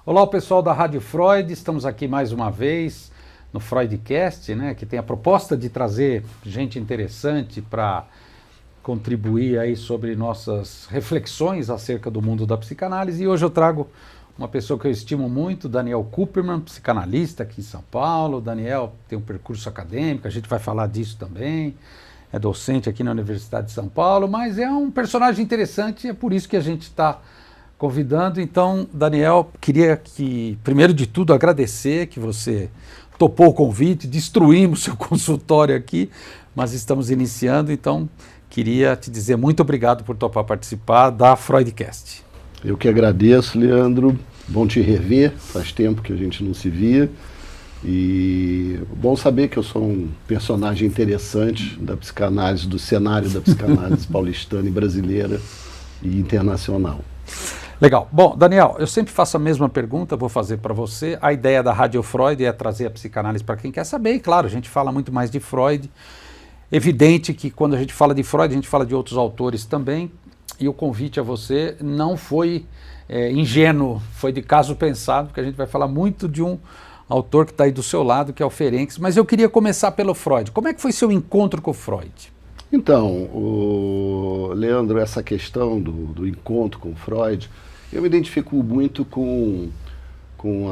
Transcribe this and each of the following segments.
Olá, o pessoal da Rádio Freud, estamos aqui mais uma vez no Freudcast, né, que tem a proposta de trazer gente interessante para contribuir aí sobre nossas reflexões acerca do mundo da psicanálise. E hoje eu trago uma pessoa que eu estimo muito, Daniel Kupperman, psicanalista aqui em São Paulo. Daniel tem um percurso acadêmico, a gente vai falar disso também. É docente aqui na Universidade de São Paulo, mas é um personagem interessante e é por isso que a gente está convidando. Então, Daniel, queria que, primeiro de tudo, agradecer que você topou o convite, destruímos seu consultório aqui, mas estamos iniciando, então queria te dizer muito obrigado por topar participar da Freudcast. Eu que agradeço, Leandro. Bom te rever, faz tempo que a gente não se via. E bom saber que eu sou um personagem interessante da psicanálise, do cenário da psicanálise paulistana e brasileira e internacional. Legal. Bom, Daniel, eu sempre faço a mesma pergunta, vou fazer para você. A ideia da Rádio Freud é trazer a psicanálise para quem quer saber. E claro, a gente fala muito mais de Freud. Evidente que quando a gente fala de Freud, a gente fala de outros autores também. E o convite a você não foi ingênuo, foi de caso pensado, porque a gente vai falar muito de um autor que está aí do seu lado, que é o Ferenczi. Mas eu queria começar pelo Freud. Como é que foi seu encontro com o Freud? Então, Leandro, essa questão do encontro com Freud, eu me identifico muito com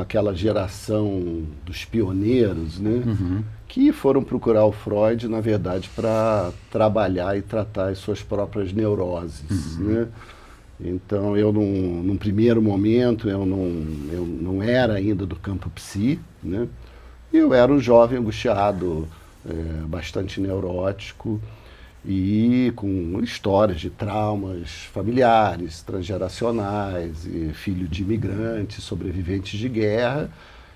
aquela geração dos pioneiros, né, que foram procurar o Freud, na verdade, para trabalhar e tratar as suas próprias neuroses, né? Então, eu, num primeiro momento, eu não era ainda do campo psi, né? Eu era um jovem angustiado, bastante neurótico, e com histórias de traumas familiares, transgeracionais, e filho de imigrantes, sobreviventes de guerra,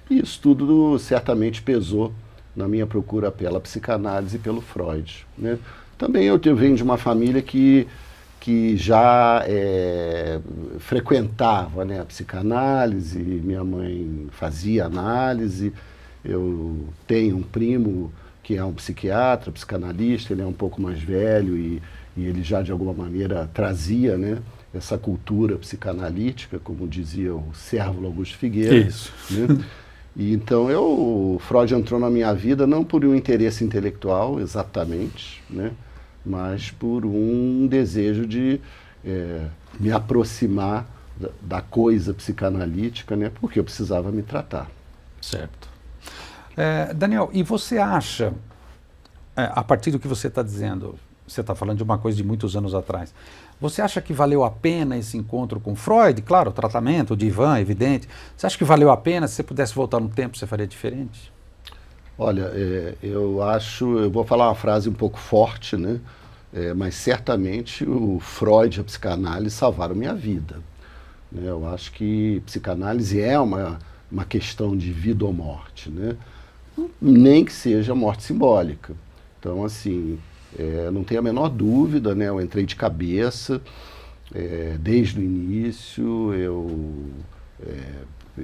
e isso tudo certamente pesou na minha procura pela psicanálise e pelo Freud, né? Também eu venho de uma família que já frequentava, né, a psicanálise, minha mãe fazia análise, eu tenho um primo que é um psiquiatra, psicanalista, ele é um pouco mais velho e ele já de alguma maneira trazia, né, essa cultura psicanalítica, como dizia o Cérvulo Augusto Figueira. Isso. Né? E então o Freud entrou na minha vida não por um interesse intelectual, exatamente, né, mas por um desejo de me aproximar da coisa psicanalítica, né, porque eu precisava me tratar. Certo. Daniel, e você acha, a partir do que você está dizendo, você está falando de uma coisa de muitos anos atrás, você acha que valeu a pena esse encontro com Freud? Claro, o tratamento, o divã, evidente. Você acha que valeu a pena? Se você pudesse voltar no tempo, você faria diferente? Olha, eu vou falar uma frase um pouco forte, né? Mas certamente o Freud e a psicanálise salvaram minha vida. Né? Eu acho que psicanálise é uma questão de vida ou morte, né? Nem que seja morte simbólica. Então, assim, não tenho a menor dúvida, né? Eu entrei de cabeça, desde o início, eu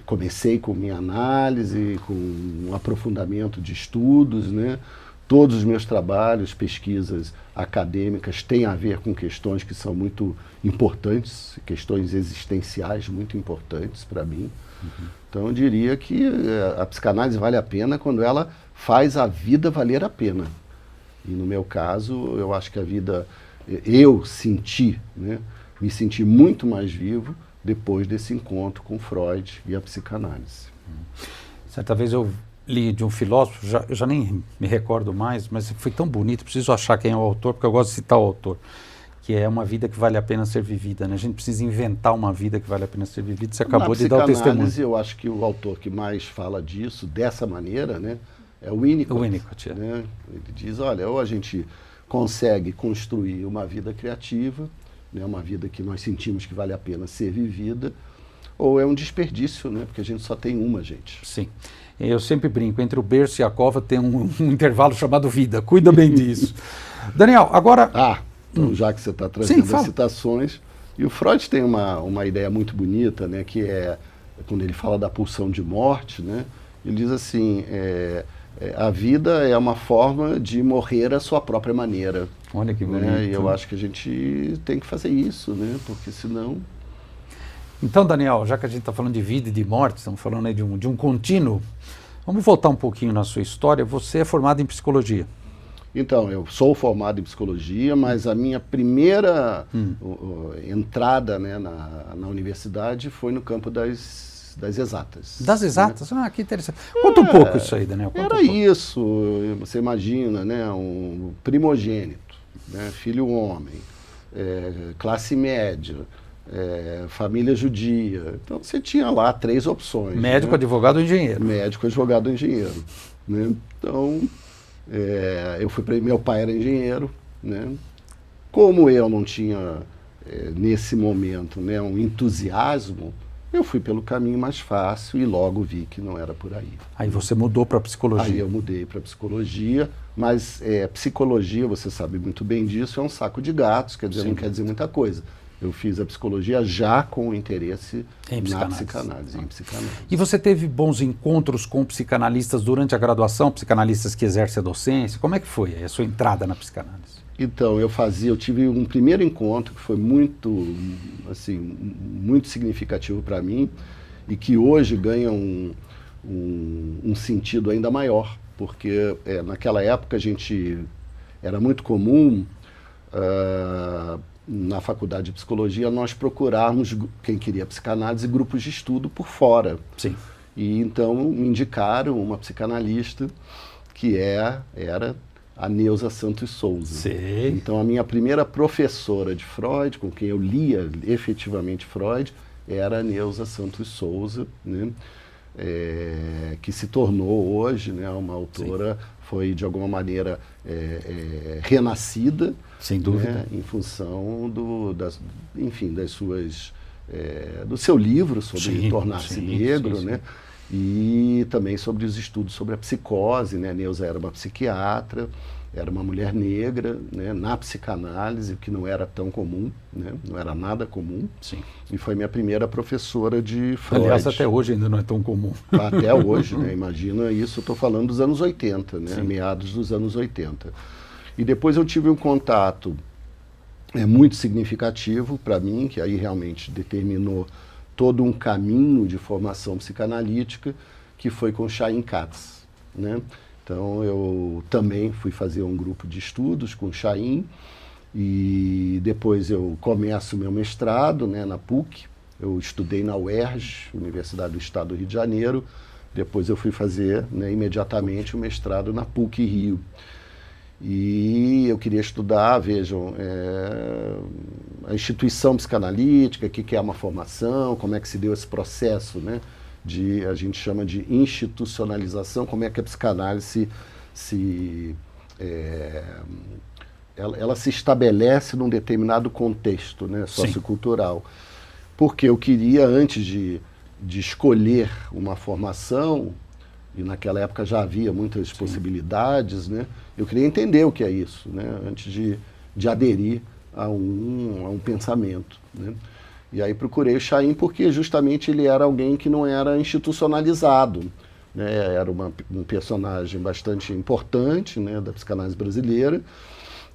comecei com minha análise, com um aprofundamento de estudos, né? Todos os meus trabalhos, pesquisas acadêmicas têm a ver com questões que são muito importantes, questões existenciais muito importantes para mim. Então eu diria que a psicanálise vale a pena quando ela faz a vida valer a pena. E no meu caso, eu acho que a vida, eu senti, né, me senti muito mais vivo depois desse encontro com Freud e a psicanálise. Certa vez eu li de um filósofo, eu já nem me recordo mais, mas foi tão bonito, preciso achar quem é o autor, porque eu gosto de citar o autor, que é uma vida que vale a pena ser vivida, né? A gente precisa inventar uma vida que vale a pena ser vivida. Você acabou de dar o testemunho. Eu acho que o autor que mais fala disso, dessa maneira, né, é o Winnicott. O Winnicott, né? Ele diz, olha, ou a gente consegue construir uma vida criativa, né, uma vida que nós sentimos que vale a pena ser vivida, ou é um desperdício, né, porque a gente só tem uma, gente. Sim. Eu sempre brinco, entre o berço e a cova tem um intervalo chamado vida. Cuida bem disso. Daniel, agora... Então, já que você está trazendo as citações, e o Freud tem uma ideia muito bonita, né, que é, quando ele fala da pulsão de morte, né, ele diz assim, a vida é uma forma de morrer à sua própria maneira. Olha que bonito. Né, e eu acho que a gente tem que fazer isso, né, porque senão... Então, Daniel, já que a gente está falando de vida e de morte, estamos falando aí de um contínuo, vamos voltar um pouquinho na sua história. Você é formado em psicologia. Então, eu sou formado em psicologia, mas a minha primeira entrada, né, na universidade foi no campo das exatas. Das exatas? Né? Ah, que interessante. Conta um pouco isso aí, Daniel. Era isso, você imagina, né, um primogênito, né, filho homem, classe média, família judia. Então você tinha lá 3 opções. Médico, né? advogado ou engenheiro. Médico, advogado ou engenheiro. Né? Então, meu pai era engenheiro, né? Como eu não tinha, nesse momento, né, um entusiasmo, eu fui pelo caminho mais fácil e logo vi que não era por aí. Aí você mudou para psicologia. Aí eu mudei para psicologia, mas psicologia, você sabe muito bem disso, é um saco de gatos, quer dizer, Sim. não quer dizer muita coisa. Eu fiz a psicologia já com o interesse na psicanálise, em psicanálise. E você teve bons encontros com psicanalistas durante a graduação, psicanalistas que exercem a docência? Como é que foi a sua entrada na psicanálise? Então, eu tive um primeiro encontro que foi muito, assim, muito significativo para mim e que hoje ganha um sentido ainda maior, porque naquela época era muito comum na faculdade de psicologia nós procurarmos, quem queria psicanálise, grupos de estudo por fora. Sim. E então me indicaram uma psicanalista que era a Neuza Santos Souza. Sei. Então a minha primeira professora de Freud, com quem eu lia efetivamente Freud, era a Neuza Santos Souza, né? Que se tornou hoje, né, uma autora, sim, foi de alguma maneira renascida, sem dúvida, né, em função das suas do seu livro sobre tornar-se negro, sim, né? E também sobre os estudos sobre a psicose, né? Neuza era uma psiquiatra, era uma mulher negra, né, na psicanálise, que não era tão comum, né, não era nada comum. Sim. E foi minha primeira professora de Freud. Aliás, até hoje ainda não é tão comum. Até hoje, né, imagina isso, eu estou falando dos anos 80, né, sim, meados dos anos 80. E depois eu tive um contato muito significativo para mim, que aí realmente determinou todo um caminho de formação psicanalítica, que foi com Chaim Katz, né? Então eu também fui fazer um grupo de estudos com Chaim e depois eu começo o meu mestrado, né, na PUC. Eu estudei na UERJ, Universidade do Estado do Rio de Janeiro. Depois eu fui fazer, né, imediatamente o mestrado na PUC Rio. E eu queria estudar, vejam, a instituição psicanalítica, o que é uma formação, como é que se deu esse processo, né? A gente chama de institucionalização, como é que a psicanálise ela se estabelece num determinado contexto, né, sociocultural. Sim. Porque eu queria, antes de escolher uma formação, e naquela época já havia muitas, sim, possibilidades, né, eu queria entender o que é isso, né, antes de aderir a um pensamento, né. E aí procurei o Chaim porque justamente ele era alguém que não era institucionalizado, né? Era um personagem bastante importante, né, da psicanálise brasileira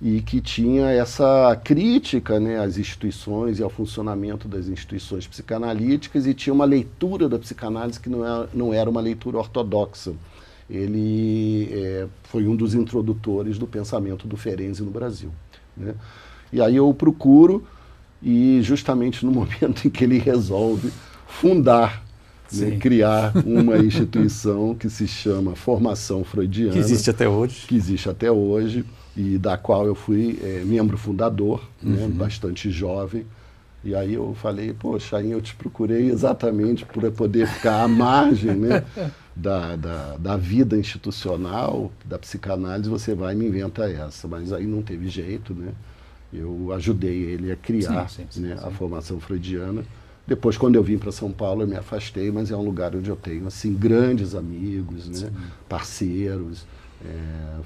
e que tinha essa crítica, né, às instituições e ao funcionamento das instituições psicanalíticas e tinha uma leitura da psicanálise que não era uma leitura ortodoxa. Ele foi um dos introdutores do pensamento do Ferenczi no Brasil, né? E aí eu o procuro. E justamente no momento em que ele resolve fundar, né, criar uma instituição que se chama Formação Freudiana. Que existe até hoje. Que existe até hoje, e da qual eu fui membro fundador, uhum, né, bastante jovem. E aí eu falei, poxa, aí eu te procurei exatamente para poder ficar à margem, né, da vida institucional, da psicanálise, você vai e me inventa essa. Mas aí não teve jeito, né? Eu ajudei ele a criar, né, a formação freudiana. Depois, quando eu vim para São Paulo, eu me afastei, mas é um lugar onde eu tenho assim, grandes amigos, né, parceiros.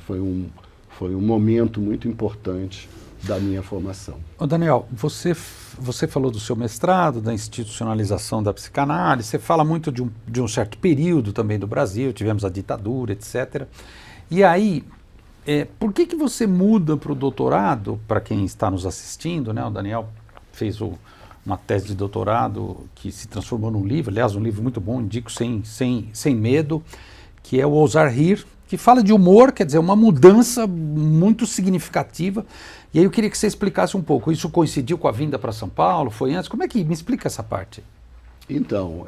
Foi um momento muito importante da minha formação. Ô Daniel, você falou do seu mestrado, da institucionalização da psicanálise, você fala muito de um certo período também do Brasil, tivemos a ditadura, etc. E aí... por que você muda para o doutorado, para quem está nos assistindo, né? O Daniel fez uma tese de doutorado que se transformou num livro, aliás, um livro muito bom, indico sem medo, que é o Ousar Rir, que fala de humor, quer dizer, uma mudança muito significativa. E aí eu queria que você explicasse um pouco. Isso coincidiu com a vinda para São Paulo? Foi antes? Como é que me explica essa parte? Então,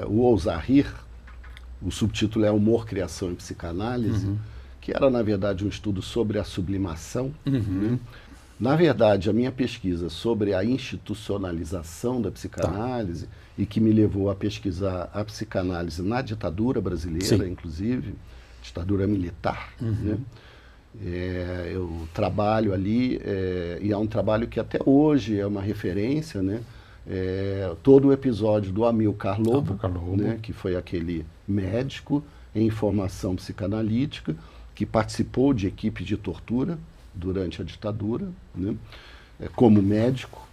o Ousar Rir, o subtítulo é Humor, Criação e Psicanálise, que era, na verdade, um estudo sobre a sublimação. Né? Na verdade, a minha pesquisa sobre a institucionalização da psicanálise, e que me levou a pesquisar a psicanálise na ditadura brasileira, inclusive, ditadura militar, né? Eu trabalho ali, e é um trabalho que até hoje é uma referência, né? Todo o episódio do Amilcar Lobo, né? Que foi aquele médico em formação psicanalítica, que participou de equipe de tortura durante a ditadura, né? Como médico,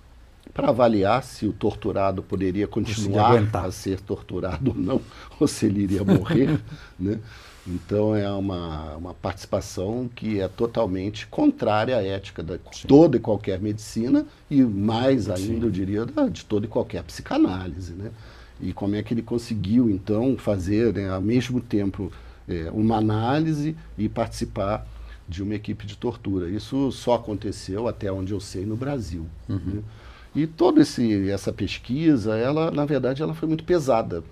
para avaliar se o torturado poderia continuar a ser torturado ou não, ou se ele iria morrer, né? Então é uma participação que é totalmente contrária à ética de toda e qualquer medicina e mais ainda, eu diria, de toda e qualquer psicanálise, né? E como é que ele conseguiu, então, fazer, né, ao mesmo tempo uma análise e participar de uma equipe de tortura. Isso só aconteceu, até onde eu sei, no Brasil. Né? E toda essa pesquisa, ela, na verdade, ela foi muito pesada,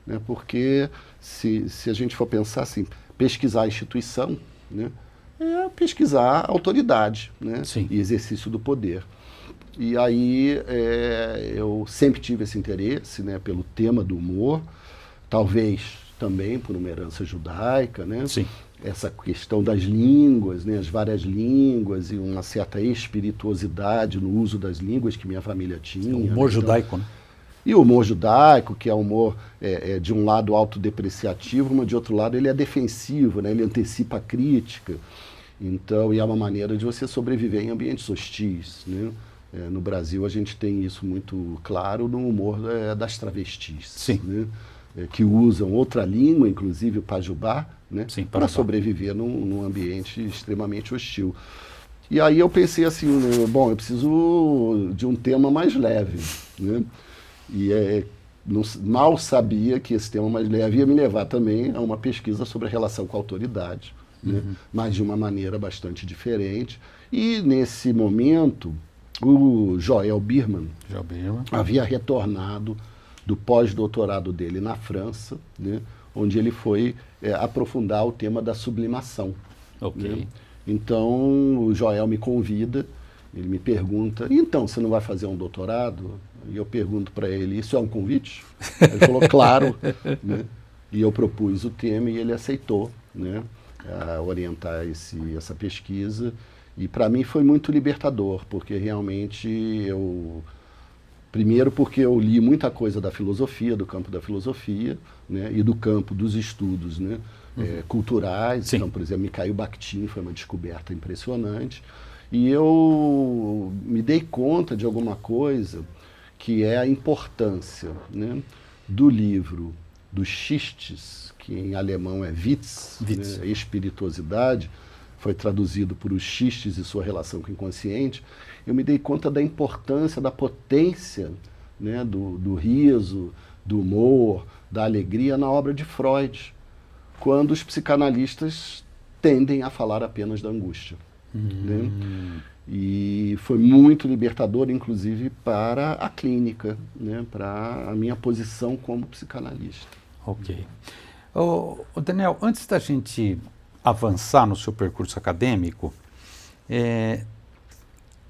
né? Porque se a gente for pensar assim, pesquisar a instituição, né, é pesquisar a autoridade, né, e exercício do poder. E aí eu sempre tive esse interesse, né, pelo tema do humor, talvez também por uma herança judaica, né? Essa questão das línguas, né, as várias línguas e uma certa espirituosidade no uso das línguas que minha família tinha. O humor judaico, né? E o humor judaico, que é um humor de um lado autodepreciativo, mas de outro lado ele é defensivo, né? Ele antecipa a crítica. Então, e é uma maneira de você sobreviver em ambientes hostis, né? No Brasil a gente tem isso muito claro no humor das travestis, né? Que usam outra língua, inclusive o pajubá, né? Para sobreviver num ambiente extremamente hostil. E aí eu pensei assim, né, bom, eu preciso de um tema mais leve, né? E mal sabia que esse tema mais leve ia me levar também a uma pesquisa sobre a relação com a autoridade, né? Mas de uma maneira bastante diferente. E nesse momento, o Joel Birman havia retornado do pós-doutorado dele na França, né? Onde ele foi aprofundar o tema da sublimação. Né? Então, o Joel me convida, ele me pergunta, então, você não vai fazer um doutorado? E eu pergunto para ele, isso é um convite? Ele falou, claro. Né? E eu propus o tema e ele aceitou, né, a orientar essa pesquisa. E para mim foi muito libertador, porque realmente primeiro porque eu li muita coisa da filosofia, do campo da filosofia, né, e do campo dos estudos, né, culturais. Então, por exemplo, Mikhail Bakhtin foi uma descoberta impressionante. E eu me dei conta de alguma coisa que é a importância, né, do livro dos Xistes, que em alemão é Witz, né, espirituosidade, foi traduzido por Os Xistes e Sua Relação com o Inconsciente. Eu me dei conta da importância, da potência, né, do riso, do humor, da alegria na obra de Freud, quando os psicanalistas tendem a falar apenas da angústia. Né? E foi muito libertador, inclusive, para a clínica, né, para a minha posição como psicanalista. Ok. Daniel, antes da gente avançar no seu percurso acadêmico,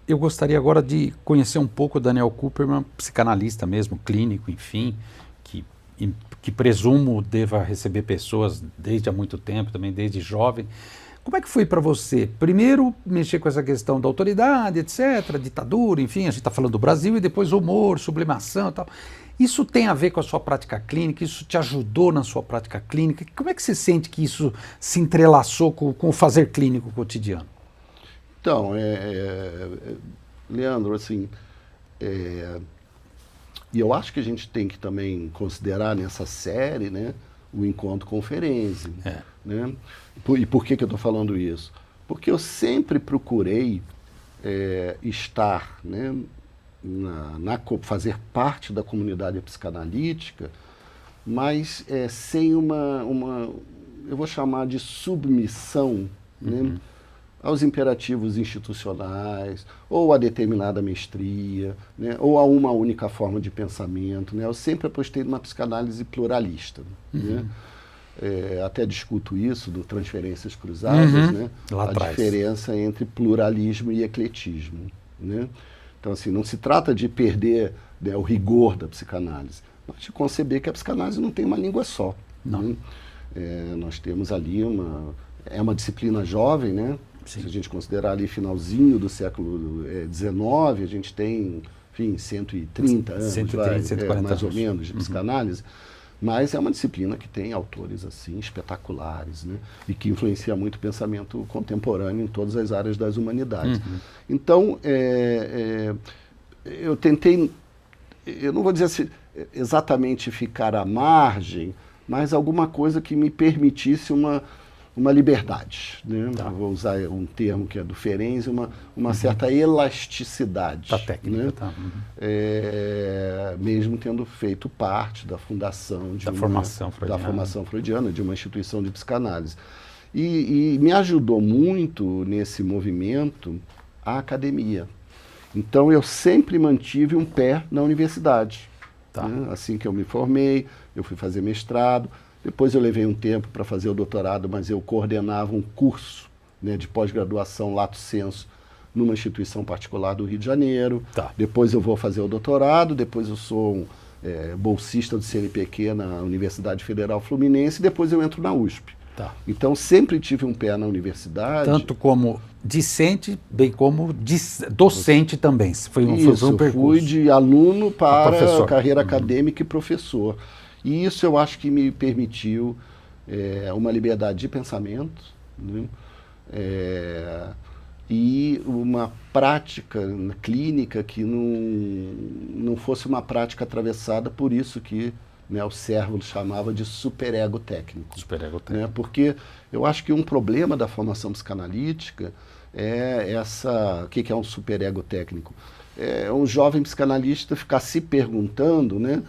eu gostaria agora de conhecer um pouco o Daniel Kuperman, psicanalista mesmo, clínico, enfim, que presumo deva receber pessoas desde há muito tempo, também desde jovem. Como é que foi para você? Primeiro, mexer com essa questão da autoridade, etc., ditadura, enfim, a gente está falando do Brasil, e depois humor, sublimação e tal. Isso tem a ver com a sua prática clínica? Isso te ajudou na sua prática clínica? Como é que você sente que isso se entrelaçou com o fazer clínico cotidiano? Então, Leandro, assim, e eu acho que a gente tem que também considerar nessa série, né, o encontro com Ferenczi. Né? E por que eu estou falando isso? Porque eu sempre procurei estar, né, fazer parte da comunidade psicanalítica, mas sem eu vou chamar de submissão, né, aos imperativos institucionais, ou a determinada mestria, né, ou a uma única forma de pensamento. Né? Eu sempre apostei numa psicanálise pluralista. Né? Até discuto isso do Transferências Cruzadas, né? A diferença entre pluralismo e ecletismo. Né? Então, assim, não se trata de perder, né, o rigor da psicanálise, mas de conceber que a psicanálise não tem uma língua só. Né? Nós temos ali uma disciplina jovem, né? Se a gente considerar ali finalzinho do século XIX, a gente tem, enfim, 130 anos, 140 mais ou menos, de psicanálise. Mas é uma disciplina que tem autores assim espetaculares, né? E que influencia muito o pensamento contemporâneo em todas as áreas das humanidades. Então, eu tentei, eu não vou dizer assim, exatamente ficar à margem, mas alguma coisa que me permitisse uma liberdade. Né? Tá. Vou usar um termo que é do Ferenczi, uma certa elasticidade. Da técnica, né? tá. Mesmo tendo feito parte da fundação da formação freudiana, de uma instituição de psicanálise. E me ajudou muito nesse movimento a academia. Então eu sempre mantive um pé na universidade. Tá. Né? Assim que eu me formei, eu fui fazer mestrado. Depois eu levei um tempo para fazer o doutorado, mas eu coordenava um curso, né, de pós-graduação lato sensu numa instituição particular do Rio de Janeiro. Tá. Depois eu vou fazer o doutorado, depois eu sou bolsista do CNPq na Universidade Federal Fluminense, e depois eu entro na USP. Tá. Então sempre tive um pé na universidade. Tanto como discente, bem como docente também. Foi um percurso. Fui de aluno para carreira acadêmica e professor. E isso eu acho que me permitiu uma liberdade de pensamento, né? E uma prática clínica que não fosse uma prática atravessada por isso que, né, o Cérvulo chamava de superego técnico. Superego técnico. Né? Porque eu acho que um problema da formação psicanalítica é o que é um superego técnico? É um jovem psicanalista ficar se perguntando, né,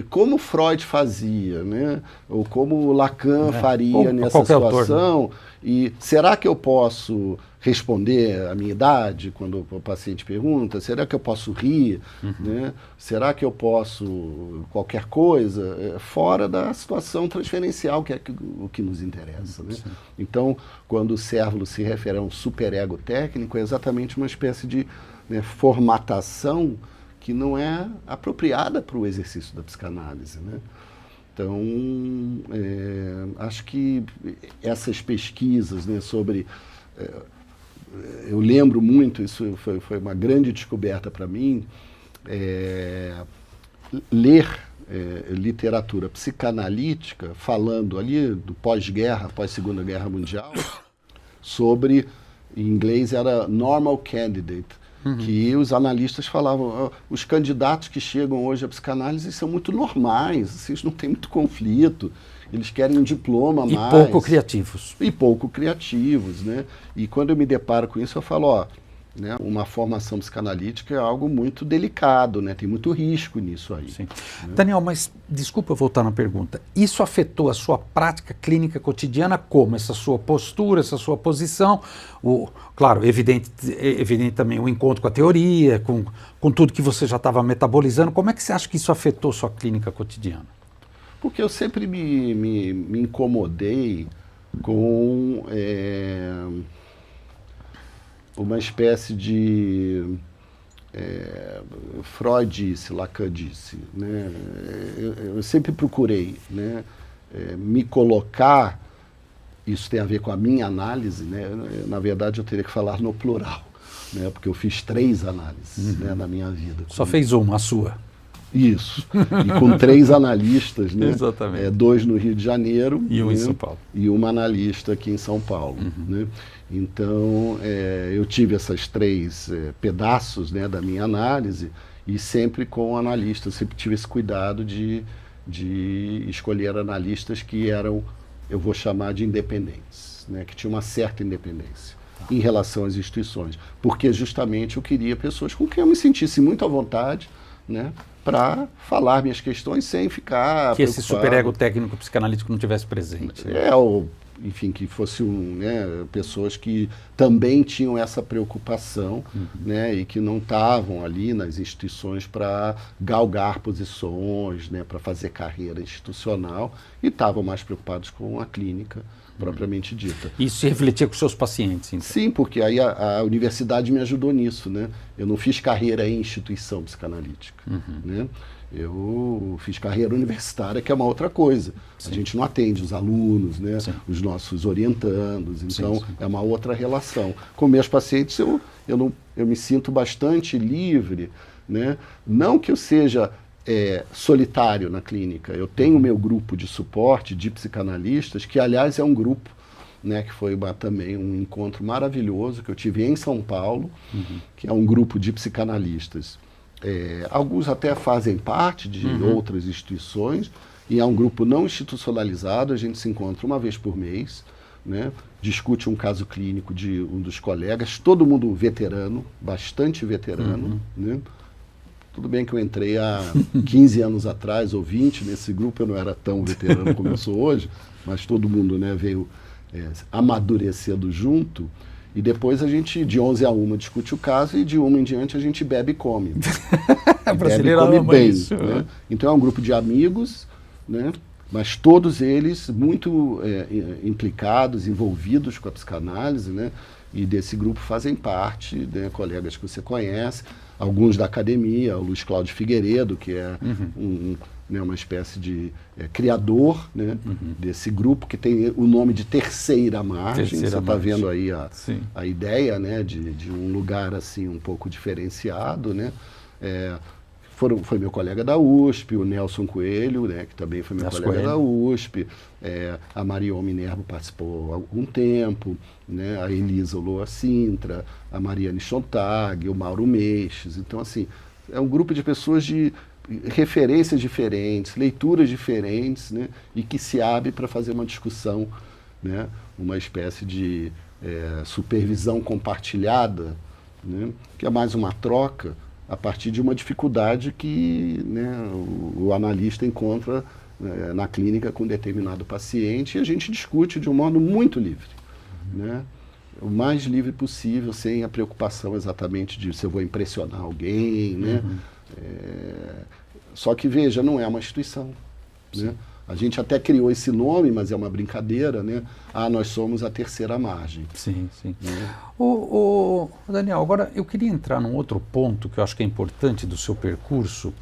como Freud fazia, né, ou como Lacan faria nessa situação, autor, né? E será que eu posso responder a minha idade quando o paciente pergunta? Será que eu posso rir? Né? Será que eu posso qualquer coisa fora da situação transferencial, que é o que nos interessa? Né? Então, quando o Cérvulo se refere a um superego técnico, é exatamente uma espécie de, né, formatação que não é apropriada para o exercício da psicanálise. Né? Então, acho que essas pesquisas, né, sobre... eu lembro muito, isso foi uma grande descoberta para mim, ler literatura psicanalítica, falando ali do pós-guerra, pós-Segunda Guerra Mundial, sobre, em inglês era normal candidate, que os analistas falavam, os candidatos que chegam hoje à psicanálise são muito normais, vocês não têm muito conflito, eles querem um diploma a mais. E pouco criativos. E pouco criativos, né? E quando eu me deparo com isso, eu falo, né, uma formação psicanalítica é algo muito delicado, né? Tem muito risco nisso aí. Sim. Né? Daniel, mas desculpa voltar na pergunta. Isso afetou a sua prática clínica cotidiana como? Essa sua postura, essa sua posição? Claro, evidente também o encontro com a teoria, com tudo que você já estava metabolizando. Como é que você acha que isso afetou sua clínica cotidiana? Porque eu sempre me incomodei com uma espécie de Freud disse, Lacan disse, né? Eu sempre procurei, né, me colocar, isso tem a ver com a minha análise, né? Na verdade eu teria que falar no plural, né? Porque eu fiz 3 análises, né, na minha vida. Só fez uma, a sua. Isso, e com 3 analistas, né? Exatamente. 2 no Rio de Janeiro e um, né? em São Paulo. E uma analista aqui em São Paulo. Né? Então, eu tive esses 3 pedaços, né, da minha análise, e sempre com analistas, sempre tive esse cuidado de escolher analistas que eram, eu vou chamar de independentes, né, que tinham uma certa independência. em relação às instituições, porque justamente eu queria pessoas com quem eu me sentisse muito à vontade, né, para falar minhas questões sem ficar que esse preocupado. superego técnico psicanalítico não tivesse presente. Enfim, que fosse pessoas que também tinham essa preocupação, né, e que não estavam ali nas instituições para galgar posições, né, para fazer carreira institucional, e estavam mais preocupados com a clínica propriamente dita. Isso se refletia com seus pacientes, então? Sim, porque aí a universidade me ajudou nisso, né? Eu não fiz carreira em instituição psicanalítica, né? Eu fiz carreira universitária, que é uma outra coisa. Sim. A gente não atende os alunos, né? Os nossos orientandos, então é uma outra relação. Com meus pacientes eu me sinto bastante livre, né? Não que eu seja solitário na clínica. Eu tenho o meu grupo de suporte de psicanalistas, que aliás é um grupo, né, que foi também um encontro maravilhoso que eu tive em São Paulo, que é um grupo de psicanalistas. Alguns até fazem parte de outras instituições, e é um grupo não institucionalizado. A gente se encontra uma vez por mês, né, discute um caso clínico de um dos colegas, todo mundo veterano, bastante veterano, né? Tudo bem que eu entrei há 15 anos atrás, ou 20, nesse grupo eu não era tão veterano como eu sou hoje, mas todo mundo, né, veio amadurecendo junto, e depois a gente, de 11 a 1, discute o caso, e de 1 em diante a gente bebe e come. Bebe e come bem. Isso, né? Então é um grupo de amigos, né, mas todos eles muito implicados, envolvidos com a psicanálise, né, e desse grupo fazem parte, né, colegas que você conhece, alguns da academia, o Luiz Cláudio Figueiredo, que é uma espécie de criador, né, desse grupo, que tem o nome de Terceira Margem. Você está vendo aí a ideia, né, de um lugar assim um pouco diferenciado, né? Foi meu colega da USP, o Nelson Coelho, né, que também foi meu colega da USP, a Marion Minervo participou há algum tempo, né, a Elisa Loa Sintra, a Mariane Chontag, o Mauro Meixes. Então, assim, é um grupo de pessoas de referências diferentes, leituras diferentes, né, e que se abre para fazer uma discussão, né, uma espécie de supervisão compartilhada, né, que é mais uma troca a partir de uma dificuldade que, né, o analista encontra na clínica com determinado paciente, e a gente discute de um modo muito livre, né? O mais livre possível, sem a preocupação exatamente de se eu vou impressionar alguém, né? Só que, veja, não é uma instituição, né? A gente até criou esse nome, mas é uma brincadeira, né? Nós somos a Terceira Margem. Sim, sim. Né? Daniel, agora eu queria entrar num outro ponto que eu acho que é importante do seu percurso,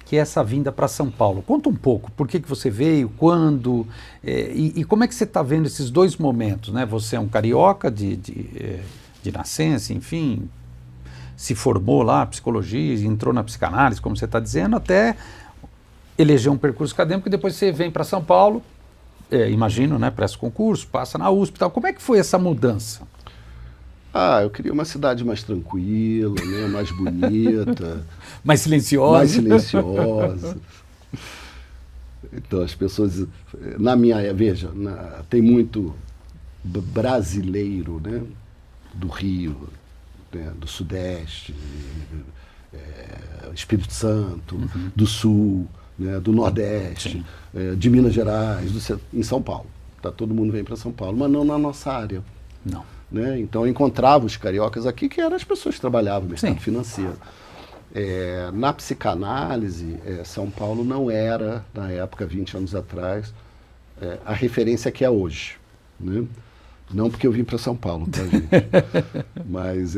que é essa vinda para São Paulo. Conta um pouco, por que você veio, quando, e como é que você está vendo esses dois momentos, né? Você é um carioca de nascença, enfim, se formou lá, psicologia, entrou na psicanálise, como você está dizendo, até eleger um percurso acadêmico, e depois você vem para São Paulo, imagino, né, presta concurso, passa na USP e tal. Como é que foi essa mudança? Eu queria uma cidade mais tranquila, né, mais bonita. Mais silenciosa. Mais silenciosa. Então as pessoas, veja, tem muito brasileiro, né, do Rio, né, do Sudeste, Espírito Santo, do Sul, né, do Nordeste, de Minas Gerais, em São Paulo. Todo mundo vem para São Paulo, mas não na nossa área. Não. Né? Então eu encontrava os cariocas aqui, que eram as pessoas que trabalhavam no mercado financeiro. Na psicanálise, São Paulo não era, na época, 20 anos atrás, a referência que é hoje. Né? Não porque eu vim para São Paulo, tá, gente? Mas,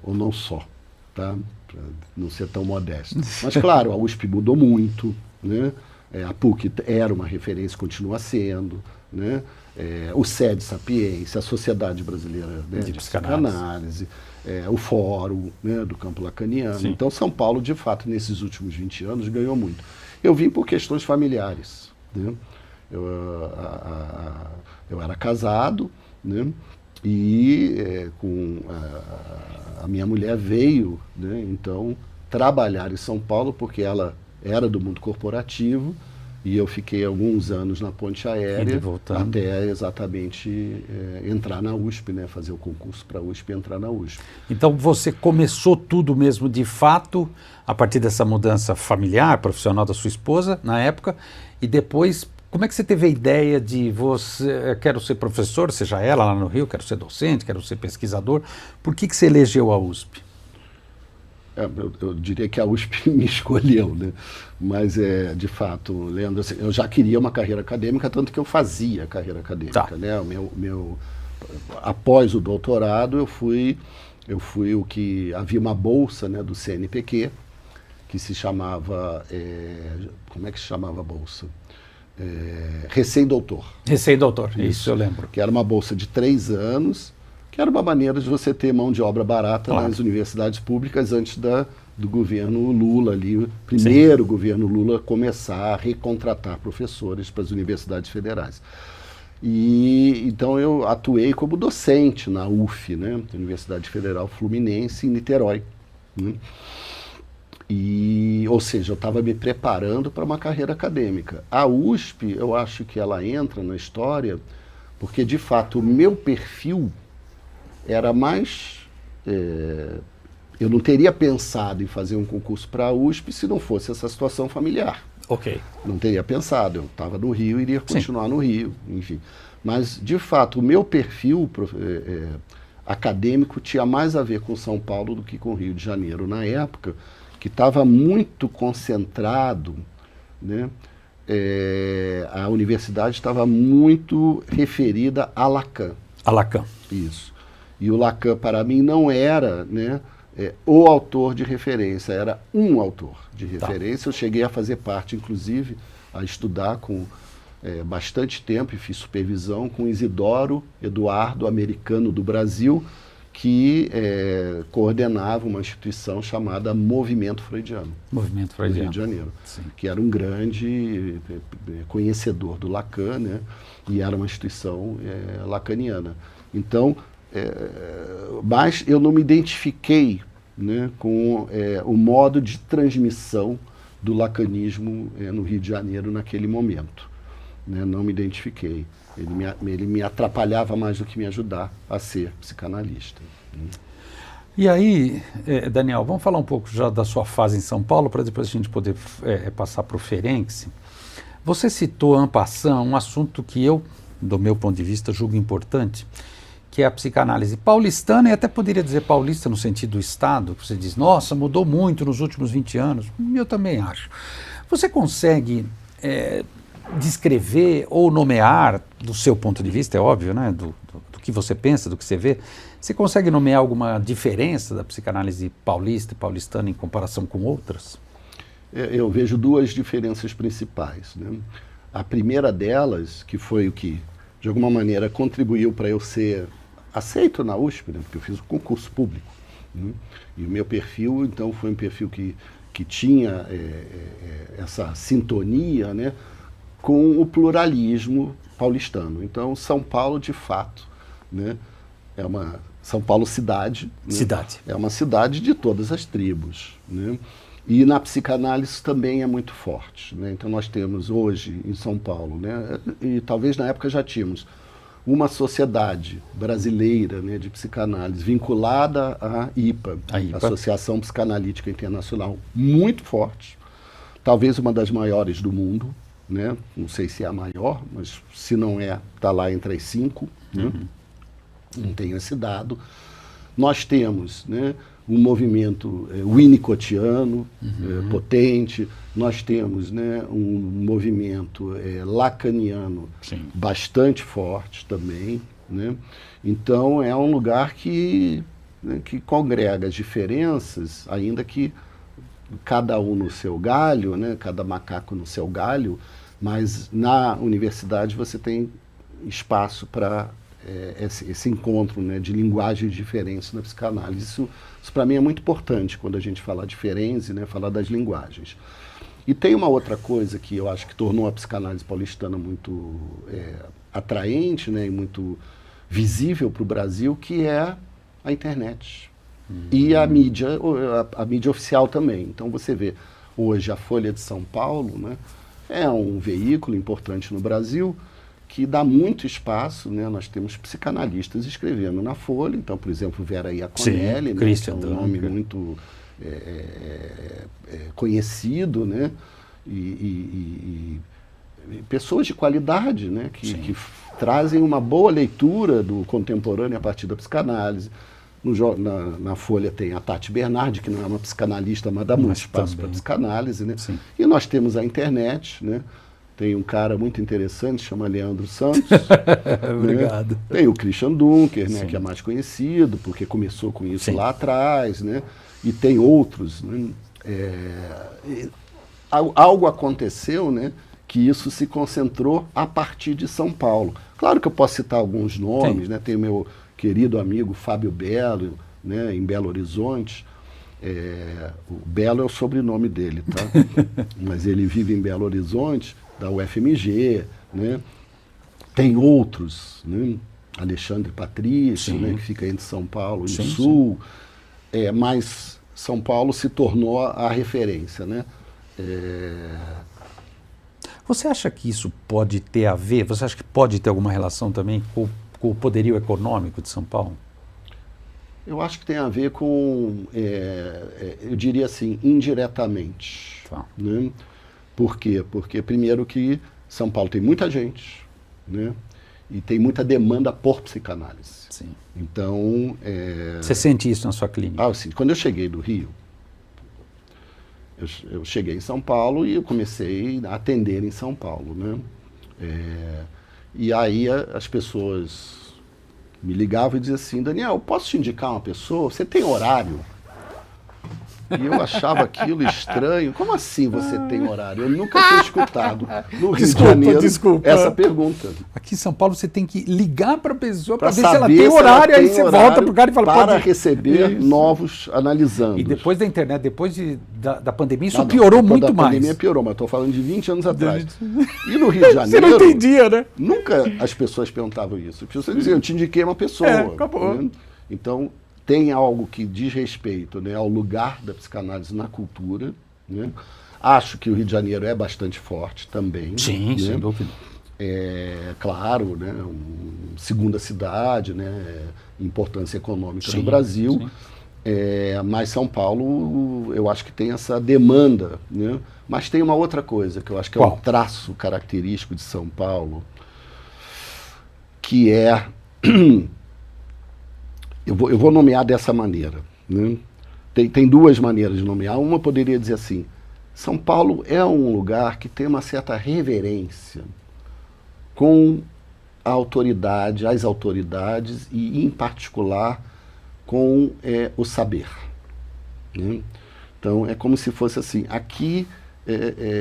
ou não só, tá? Para não ser tão modesto. Mas, claro, a USP mudou muito, né? A PUC era uma referência, continua sendo, né? O SED Sapiência, a Sociedade Brasileira, né, de Psicanálise, o Fórum, né, do campo lacaniano. Sim. Então, São Paulo, de fato, nesses últimos 20 anos, ganhou muito. Eu vim por questões familiares. Né? Eu era casado, né? E a minha mulher veio, né, então, trabalhar em São Paulo, porque ela era do mundo corporativo, e eu fiquei alguns anos na ponte aérea até exatamente entrar na USP, né, fazer o concurso para a USP e entrar na USP. Então você começou tudo mesmo de fato a partir dessa mudança familiar, profissional da sua esposa na época, e depois como é que você teve a ideia de quero ser professor, seja ela lá no Rio, quero ser docente, quero ser pesquisador, por que você elegeu a USP? Eu diria que a USP me escolheu, né? Mas, de fato, Leandro, assim, eu já queria uma carreira acadêmica, tanto que eu fazia carreira acadêmica. Tá. Né? Após o doutorado, eu fui o que... Havia uma bolsa, né, do CNPq, que se chamava... como é que se chamava a bolsa? Recém-doutor. Recém-doutor, isso eu lembro. Que era uma bolsa de 3 anos... que era uma maneira de você ter mão de obra barata nas universidades públicas antes do governo Lula, ali, o primeiro governo Lula começar a recontratar professores para as universidades federais. E então eu atuei como docente na UF, né, Universidade Federal Fluminense, em Niterói. Né? Ou seja, eu estava me preparando para uma carreira acadêmica. A USP, eu acho que ela entra na história porque, de fato, o meu perfil era mais... eu não teria pensado em fazer um concurso para a USP se não fosse essa situação familiar. Ok. Não teria pensado, eu estava no Rio e iria continuar no Rio, enfim. Mas, de fato, o meu perfil acadêmico tinha mais a ver com São Paulo do que com o Rio de Janeiro, na época, que estava muito concentrado, né? A universidade estava muito referida a Lacan. A Lacan. Isso. E o Lacan, para mim, não era, né, o autor de referência, era um autor de referência. Eu cheguei a fazer parte, inclusive, a estudar com bastante tempo, e fiz supervisão com Isidoro Eduardo, americano do Brasil, que coordenava uma instituição chamada Movimento Freudiano. Movimento Freudiano. No Rio de Janeiro. Sim. Que era um grande conhecedor do Lacan, né, e era uma instituição lacaniana. Então, mas eu não me identifiquei, né, com o modo de transmissão do lacanismo no Rio de Janeiro naquele momento. Né, não me identifiquei. Ele me atrapalhava mais do que me ajudar a ser psicanalista. Né. E aí, Daniel, vamos falar um pouco já da sua fase em São Paulo, para depois a gente poder passar para o Ferenczi. Você citou, en passant, um assunto que eu, do meu ponto de vista, julgo importante, que é a psicanálise paulistana, e até poderia dizer paulista no sentido do Estado, que você diz, nossa, mudou muito nos últimos 20 anos. Eu também acho. Você consegue descrever ou nomear, do seu ponto de vista, é óbvio, né, do que você pensa, do que você vê, você consegue nomear alguma diferença da psicanálise paulista e paulistana em comparação com outras? Eu vejo 2 diferenças principais. Né? A primeira delas, que foi o que, de alguma maneira, contribuiu para eu ser aceito na USP, né, porque eu fiz o concurso público. Né, e o meu perfil, então, foi um perfil que tinha essa sintonia, né, com o pluralismo paulistano. Então, São Paulo, de fato, né, São Paulo cidade. Né, cidade. É uma cidade de todas as tribos. Né, e na psicanálise também é muito forte. Né, então, nós temos hoje, em São Paulo, né, e talvez na época já tínhamos, uma sociedade brasileira, né, de psicanálise vinculada à IPA, Associação Psicanalítica Internacional, muito forte, talvez uma das maiores do mundo, né? Não sei se é a maior, mas se não está lá entre as 5, né? Não tenho esse dado. Nós temos, né, um movimento winnicottiano potente, nós temos, né, um movimento lacaniano bastante forte também. Né? Então é um lugar que congrega as diferenças, ainda que cada um no seu galho, né, cada macaco no seu galho, mas na universidade você tem espaço para esse encontro, né, de linguagens diferentes na psicanálise. Isso para mim é muito importante quando a gente fala de Ferenczi, né, falar das linguagens. E tem uma outra coisa que eu acho que tornou a psicanálise paulistana muito atraente, né, e muito visível para o Brasil, que é a internet. E a mídia oficial também. Então você vê hoje a Folha de São Paulo, né, é um veículo importante no Brasil que dá muito espaço, né? Nós temos psicanalistas escrevendo na Folha, então, por exemplo, Vera Iaconelli, né? Que é um nome muito conhecido, né? E pessoas de qualidade, né? Que trazem uma boa leitura do contemporâneo a partir da psicanálise. Na Folha tem a Tati Bernardi, que não é uma psicanalista, mas dá muito espaço para psicanálise, né? Sim. E nós temos a internet, né? Tem um cara muito interessante, chama Leandro Santos. Obrigado. Né? Tem o Christian Dunker, né? Que é mais conhecido, porque começou com isso lá atrás, né? E tem outros, né? Algo aconteceu, né? Que isso se concentrou a partir de São Paulo. Claro que eu posso citar alguns nomes, né? Tem o meu querido amigo Fábio Belo, né? Em Belo Horizonte. O Belo é o sobrenome dele, tá? Mas ele vive em Belo Horizonte, da UFMG, né? Tem outros, né? Alexandre Patrício, né? Que fica entre São Paulo e o Sul. Mas São Paulo se tornou a referência, né? Você acha que isso pode ter a ver, você acha que pode ter alguma relação também com o poderio econômico de São Paulo? Eu acho que tem a ver com, eu diria assim, indiretamente. Tá. Né? Por quê? Porque, primeiro, que São Paulo tem muita gente, né? E tem muita demanda por psicanálise. Sim. Então... Você sente isso na sua clínica? Assim, quando eu cheguei do Rio, eu cheguei em São Paulo e eu comecei a atender em São Paulo, né? E aí as pessoas me ligavam e diziam assim, Daniel, posso te indicar uma pessoa? Você tem horário? E eu achava aquilo estranho. Como assim você tem horário? Eu nunca tinha escutado no Rio de Janeiro essa pergunta. Aqui em São Paulo você tem que ligar para a pessoa para ver saber se ela tem horário, aí você volta para o cara e fala... Para receber novos analisandos. E depois da internet, depois da pandemia, isso piorou muito mais. A pandemia piorou, mas estou falando de 20 anos atrás. E no Rio de Janeiro... Você não entendia, né? Nunca as pessoas perguntavam isso. As pessoas diziam, eu te indiquei uma pessoa. Acabou. Né? Então... tem algo que diz respeito, né, ao lugar da psicanálise na cultura. Né? Acho que o Rio de Janeiro é bastante forte também. Sim, né? sem dúvida. Claro, né, segunda cidade, né, importância econômica do Brasil. Mas São Paulo, eu acho que tem essa demanda. Né? Mas tem uma outra coisa, que eu acho que é um traço característico de São Paulo, que é... Eu vou nomear dessa maneira. Né? Tem duas maneiras de nomear. Uma poderia dizer assim, São Paulo é um lugar que tem uma certa reverência com a autoridade, as autoridades e, em particular, com o saber. Né? Então, é como se fosse assim, aqui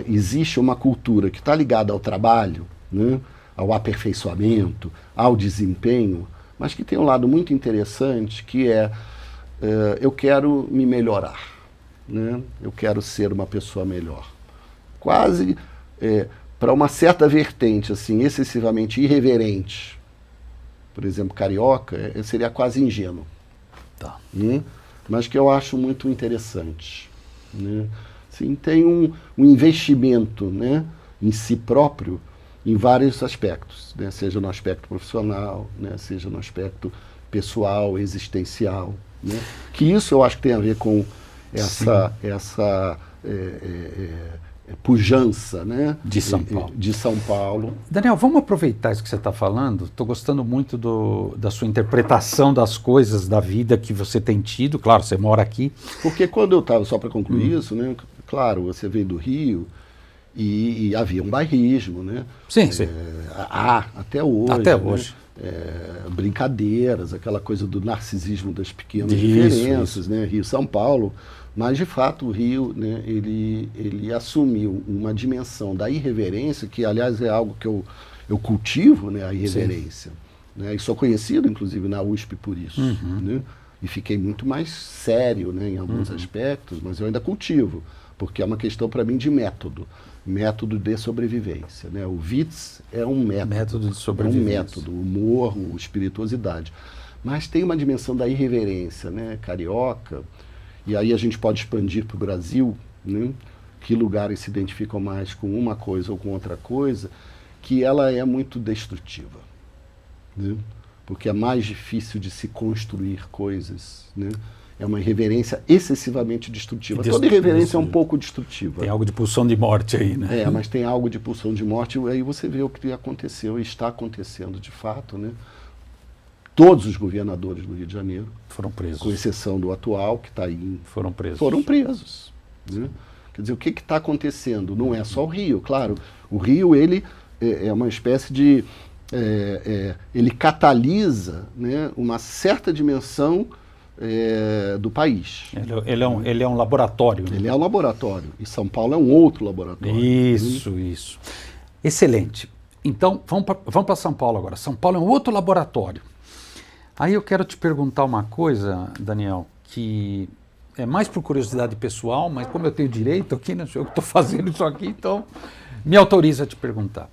existe uma cultura que está ligada ao trabalho, né? Ao aperfeiçoamento, ao desempenho, mas que tem um lado muito interessante, que eu quero me melhorar, né? Eu quero ser uma pessoa melhor. Quase para uma certa vertente, assim, excessivamente irreverente. Por exemplo, carioca, seria quase ingênuo. Tá. Né? Mas que eu acho muito interessante. Né? Assim, tem um investimento, né, em si próprio, em vários aspectos, né? Seja no aspecto profissional, né? Seja no aspecto pessoal, existencial. Né? Que isso eu acho que tem a ver com essa pujança, né? De São Paulo. De São Paulo. Daniel, vamos aproveitar isso que você está falando. Estou gostando muito da sua interpretação das coisas da vida que você tem tido. Claro, você mora aqui. Porque quando eu estava, só para concluir isso, né? Claro, você veio do Rio... E havia um bairrismo, né? Sim. Até hoje. Até hoje. Brincadeiras, aquela coisa do narcisismo das pequenas diferenças, né? Rio e São Paulo. Mas, de fato, o Rio, né, ele assumiu uma dimensão da irreverência, que, aliás, é algo que eu cultivo, né, a irreverência. Né? E sou conhecido, inclusive, na USP por isso. Né? E fiquei muito mais sério, né, em alguns aspectos, mas eu ainda cultivo, porque é uma questão, para mim, de método. Método de sobrevivência. Né? O Witz é um método. Método de sobrevivência. É um método, humor, espirituosidade. Mas tem uma dimensão da irreverência, né? Carioca, e aí a gente pode expandir para o Brasil, né? que lugares se identificam mais com uma coisa ou com outra coisa, que ela é muito destrutiva, né? Porque é mais difícil de se construir coisas, né? É uma irreverência excessivamente destrutiva. Toda irreverência é um pouco destrutiva. Tem algo de pulsão de morte aí, né? Mas tem algo de pulsão de morte, e aí você vê o que aconteceu e está acontecendo de fato, né? Todos os governadores do Rio de Janeiro foram presos. Com exceção do atual, que está aí. Foram presos. Foram presos, né? Quer dizer, o que está acontecendo? Não é só o Rio, claro. O Rio, ele é uma espécie de... ele catalisa, né, uma certa dimensão do país. Ele é um laboratório. Né? Ele é um laboratório. E São Paulo é um outro laboratório. Isso. Excelente. Então, vamos para São Paulo agora. São Paulo é um outro laboratório. Aí eu quero te perguntar uma coisa, Daniel, que é mais por curiosidade pessoal, mas como eu tenho direito aqui, né, eu estou fazendo isso aqui, então me autoriza a te perguntar.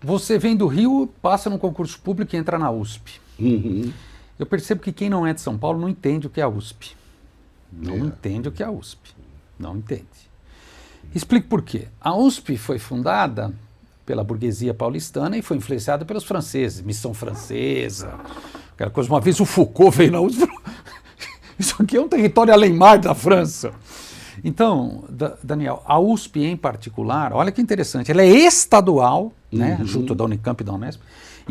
Você vem do Rio, passa num concurso público e entra na USP. Uhum. Eu percebo que quem não é de São Paulo não entende o que é a USP. Não entende o que é a USP. Não entende. Explique por quê. A USP foi fundada pela burguesia paulistana e foi influenciada pelos franceses, missão francesa, aquela coisa. Uma vez o Foucault veio na USP e falou, isso aqui é um território além-mar da França. Então, Daniel, a USP em particular, olha que interessante, ela é estadual, né, junto da Unicamp e da Unesp,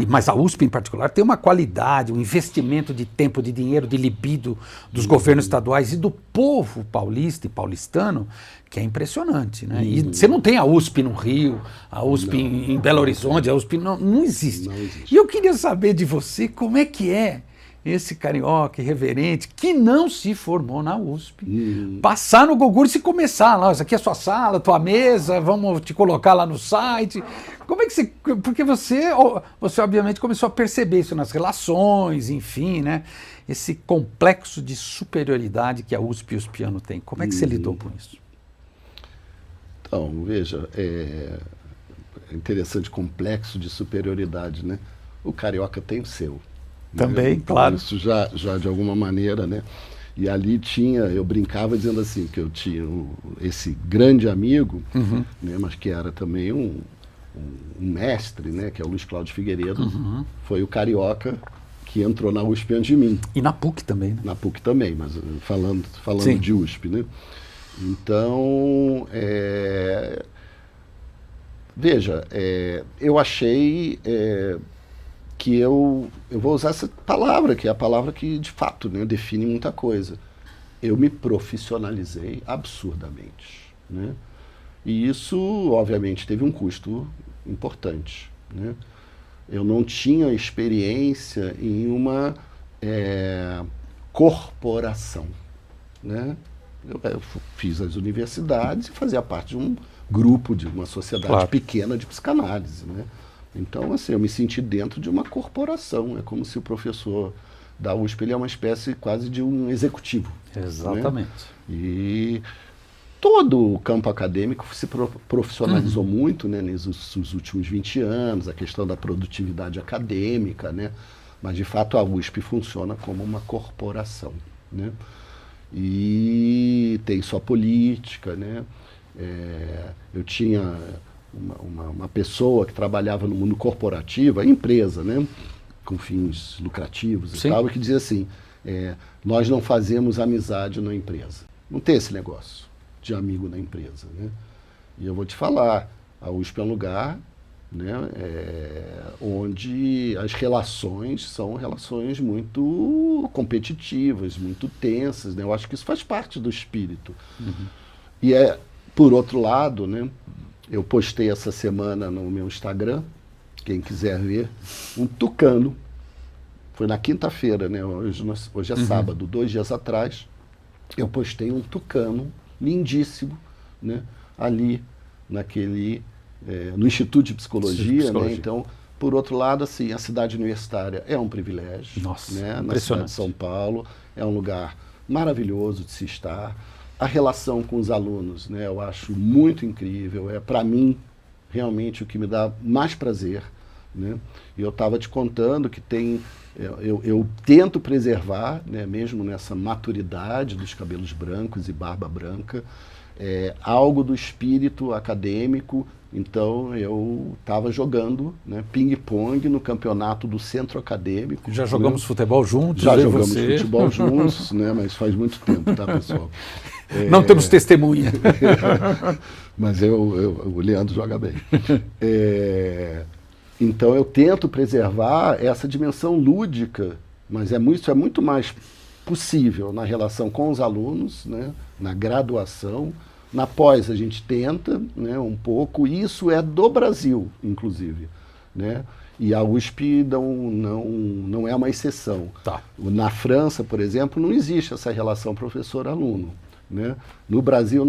mas a USP em particular tem uma qualidade, um investimento de tempo, de dinheiro, de libido dos governos estaduais e do povo paulista e paulistano, que é impressionante, né? E você não tem a USP no Rio, a USP em Belo Horizonte, a USP não existe. Não existe. E eu queria saber de você como é que é esse carioca irreverente que não se formou na USP, passar no concurso e começar lá, isso aqui é sua sala, tua mesa, vamos te colocar lá no site. Como é que você... Porque você obviamente começou a perceber isso nas relações, enfim, né? Esse complexo de superioridade que a USP e o USPiano têm. Como é que você lidou com isso? Então, veja, é interessante, complexo de superioridade, né? O carioca tem o seu. Também, então, claro. Isso já de alguma maneira, né? E ali eu brincava dizendo assim, que eu tinha esse grande amigo, né, mas que era também um mestre, né, que é o Luiz Cláudio Figueiredo, foi o carioca que entrou na USP antes de mim. E na PUC também, né? Na PUC também, mas falando Sim. de USP, né? Então, veja, eu achei... que eu vou usar essa palavra, que é a palavra que, de fato, né, define muita coisa. Eu me profissionalizei absurdamente, né? E isso, obviamente, teve um custo importante, né? Eu não tinha experiência em uma corporação, né? Eu fiz as universidades e fazia parte de um grupo, de uma sociedade pequena de psicanálise, né? Então, assim, eu me senti dentro de uma corporação. É como se o professor da USP ele é uma espécie quase de um executivo. Exatamente. Né? E todo o campo acadêmico se profissionalizou muito, né, nos últimos 20 anos, a questão da produtividade acadêmica, né? Mas, de fato, a USP funciona como uma corporação, né? E tem sua política, né? Eu tinha... Uma pessoa que trabalhava no mundo corporativo, a empresa, né, com fins lucrativos e tal, que dizia assim, nós não fazemos amizade na empresa. Não tem esse negócio de amigo na empresa, né? E eu vou te falar, a USP é um lugar, né, onde as relações são relações muito competitivas, muito tensas, né? Eu acho que isso faz parte do espírito. E por outro lado, né, eu postei essa semana no meu Instagram, quem quiser ver, um tucano. Foi na quinta-feira, né? Hoje é sábado, 2 dias atrás, eu postei um tucano lindíssimo, né? Ali, no Instituto de Psicologia, né? Então, por outro lado, assim, a cidade universitária é um privilégio. Nossa, né? Na cidade de São Paulo, é um lugar maravilhoso de se estar. A relação com os alunos, né, eu acho muito incrível, para mim, realmente o que me dá mais prazer, né? E eu estava te contando que eu tento preservar, né, mesmo nessa maturidade dos cabelos brancos e barba branca, algo do espírito acadêmico. Então eu estava jogando, né, ping-pong no campeonato do centro acadêmico. Já jogamos futebol juntos? Já jogamos futebol juntos, né, mas faz muito tempo, tá, pessoal? Não temos testemunha. Mas o Leandro joga bem. Então eu tento preservar essa dimensão lúdica, mas é muito mais possível na relação com os alunos, né, na graduação. Na pós a gente tenta, né, um pouco, isso é do Brasil, inclusive, né? E a USP não é uma exceção. Tá. Na França, por exemplo, não existe essa relação professor-aluno, né? No Brasil,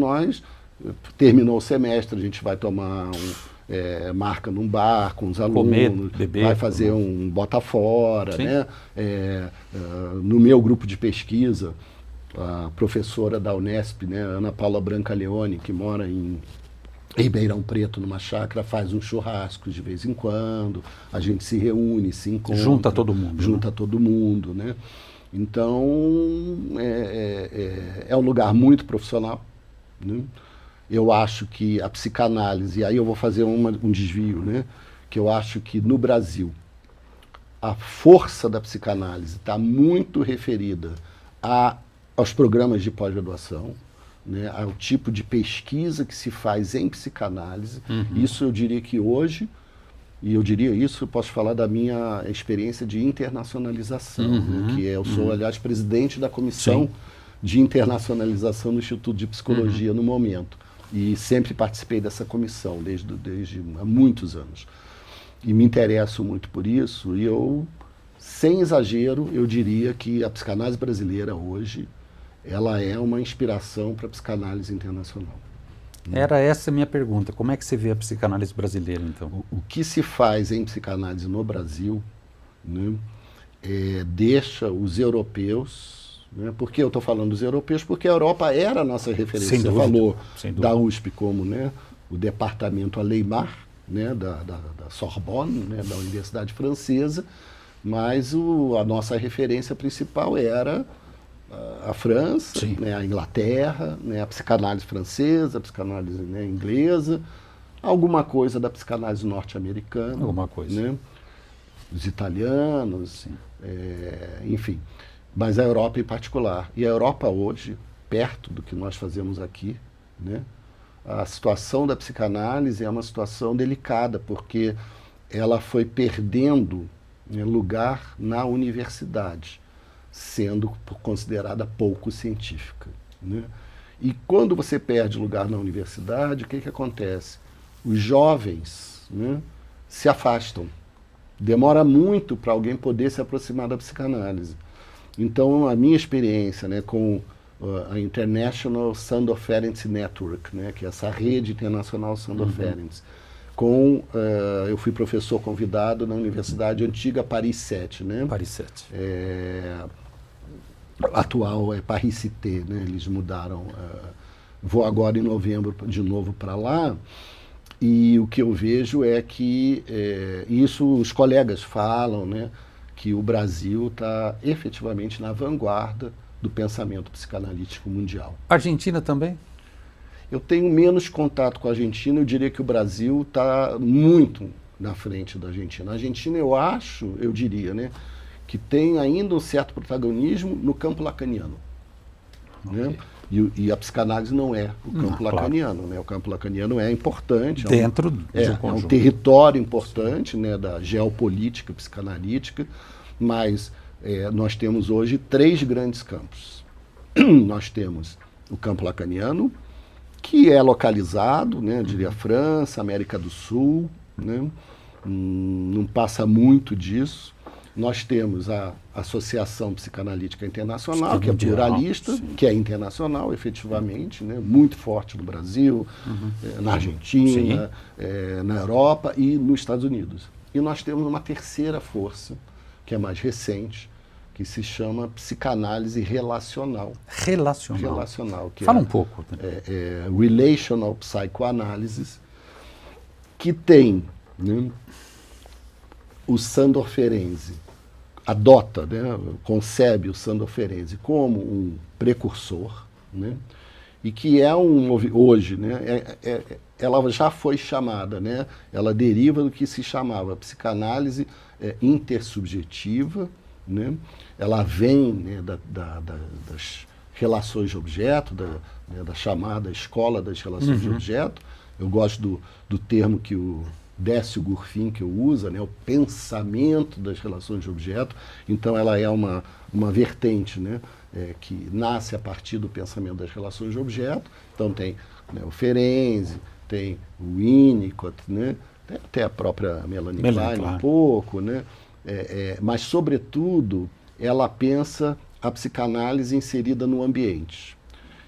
terminou o semestre, a gente vai tomar marca num bar com os alunos, comer, beber, vai fazer um bota fora, né? No meu grupo de pesquisa, a professora da Unesp, né, Ana Paula Brancaleone, que mora em Ribeirão Preto, numa chácara, faz uns churrascos de vez em quando, a gente se reúne, se encontra. Junta todo mundo. Junta todo mundo, né? Então, é um lugar muito profissional, né? Eu acho que a psicanálise, e aí eu vou fazer um desvio, né? Que eu acho que no Brasil, a força da psicanálise está muito referida aos programas de pós-graduação, né, ao tipo de pesquisa que se faz em psicanálise. Isso eu diria que hoje, e eu diria isso, eu posso falar da minha experiência de internacionalização, né, que eu sou, aliás, presidente da comissão de internacionalização do Instituto de Psicologia no momento. E sempre participei dessa comissão, desde há muitos anos. E me interesso muito por isso, e eu, sem exagero, eu diria que a psicanálise brasileira hoje, ela é uma inspiração para a psicanálise internacional. Era essa a minha pergunta. Como é que você vê a psicanálise brasileira, então? O que se faz em psicanálise no Brasil, né, deixa os europeus, né, por que eu estou falando dos europeus? Porque a Europa era a nossa referência. Você falou da USP como, né, o departamento Alemar, né, da Sorbonne, né, da Universidade Francesa, mas a nossa referência principal era a França, né, a Inglaterra, né, a psicanálise francesa, a psicanálise, né, inglesa, alguma coisa da psicanálise norte-americana, alguma coisa, né, os italianos, enfim, mas a Europa em particular. E a Europa hoje, perto do que nós fazemos aqui, né, a situação da psicanálise é uma situação delicada, porque ela foi perdendo, né, lugar na universidade, sendo considerada pouco científica, né? E quando você perde lugar na universidade, o que acontece? Os jovens, né, se afastam. Demora muito para alguém poder se aproximar da psicanálise. Então, a minha experiência, né, com a International Sandoferenz Network, né, que é essa rede internacional Sandoferenz, eu fui professor convidado na Universidade Antiga Paris 7, né? Paris 7. Atual é Paris Cité, né? Eles mudaram. Vou agora em novembro de novo para lá, e o que eu vejo é que isso os colegas falam, né, que o Brasil está efetivamente na vanguarda do pensamento psicanalítico mundial. Argentina também? Eu tenho menos contato com a Argentina, eu diria que o Brasil está muito na frente da Argentina. A Argentina, eu diria, né, que tem ainda um certo protagonismo no campo lacaniano. Né? E a psicanálise não é o campo lacaniano. Né? O campo lacaniano é importante. Dentro é um território importante, né, da geopolítica psicanalítica, mas nós temos hoje 3 grandes campos. Nós temos o campo lacaniano, que é localizado, né, eu diria França, América do Sul, né, não passa muito disso. Nós temos a Associação Psicanalítica Internacional, que é pluralista, que é internacional, efetivamente, né, muito forte no Brasil, na Argentina, na Europa e nos Estados Unidos. E nós temos uma terceira força, que é mais recente, que se chama psicanálise relacional. Relacional. Que Fala um pouco. Relational Psychoanalysis, que tem, né, o Sandor Ferenczi, concebe o Sandor Ferenczi como um precursor, né, e que é hoje, né, ela já foi chamada, né, ela deriva do que se chamava psicanálise intersubjetiva, né, ela vem, né, das relações de objeto, da chamada escola das relações de objeto. Eu gosto do termo que o Décio Gurfin que usa, né, o pensamento das relações de objeto. Então ela é uma vertente, né, que nasce a partir do pensamento das relações de objeto. Então tem, né, o Ferenczi, tem o Winnicott, né, tem até a própria Melanie Klein um pouco, né, mas sobretudo ela pensa a psicanálise inserida no ambiente.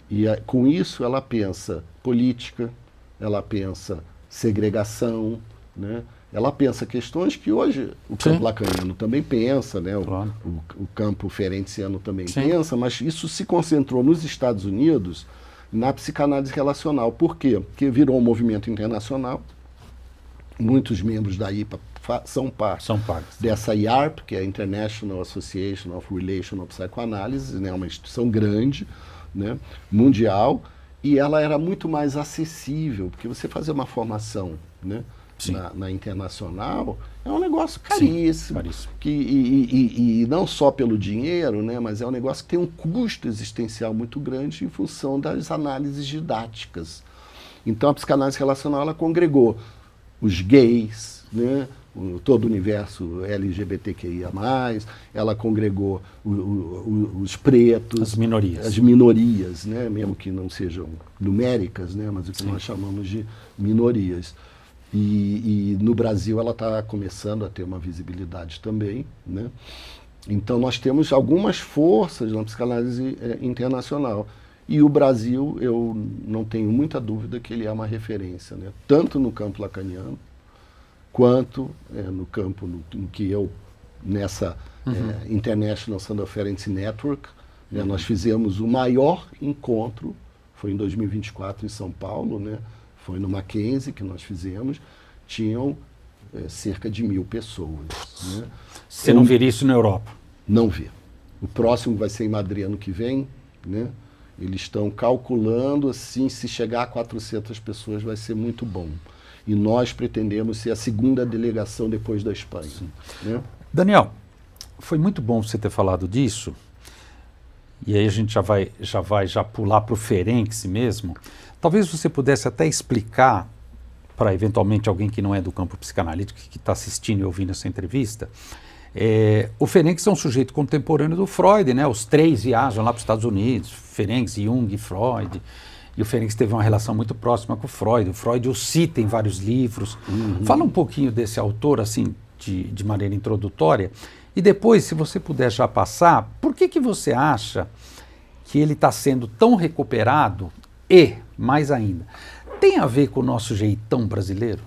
E com isso ela pensa política, ela pensa segregação, né? Ela pensa questões que hoje o campo lacaniano também pensa, né? O campo ferenciano também pensa, mas isso se concentrou nos Estados Unidos na psicanálise relacional. Por quê? Porque virou um movimento internacional. Muitos membros da IPA são parte dessa IARP, que é a International Association of Relational Psychoanalysis, né? Uma instituição grande, né? Mundial, e ela era muito mais acessível, porque você fazer uma formação, né, na internacional é um negócio caríssimo. E não só pelo dinheiro, né, mas é um negócio que tem um custo existencial muito grande em função das análises didáticas. Então a psicanálise relacional ela congregou os gays, né, todo o universo LGBTQIA+, ela congregou os pretos, as minorias, né, mesmo que não sejam numéricas, né, mas o que nós chamamos de minorias. E no Brasil ela está começando a ter uma visibilidade também, né? Então nós temos algumas forças na psicanálise internacional. E o Brasil, eu não tenho muita dúvida que ele é uma referência, né, tanto no campo lacaniano, quanto no campo no que eu, nessa International Sandor Ferenczi Network, né, nós fizemos o maior encontro, foi em 2024 em São Paulo, né, foi no Mackenzie que nós fizemos, tinham cerca de 1.000 pessoas. Né. Você não vê isso na Europa? Não vê. O próximo vai ser em Madrid ano que vem, né. Eles estão calculando, assim, se chegar a 400 pessoas vai ser muito bom. E nós pretendemos ser a segunda delegação depois da Espanha. Né? Daniel, foi muito bom você ter falado disso. E aí a gente já vai pular para o Ferenczi mesmo. Talvez você pudesse até explicar para eventualmente alguém que não é do campo psicanalítico, que está assistindo e ouvindo essa entrevista. O Ferenczi é um sujeito contemporâneo do Freud, né? Os três viajam lá para os Estados Unidos, Ferenczi, Jung e Freud. E o Ferenczi teve uma relação muito próxima com o Freud. O Freud o cita em vários livros. Fala um pouquinho desse autor, assim, de maneira introdutória. E depois, se você puder já passar, por que você acha que ele está sendo tão recuperado e, mais ainda, tem a ver com o nosso jeitão brasileiro?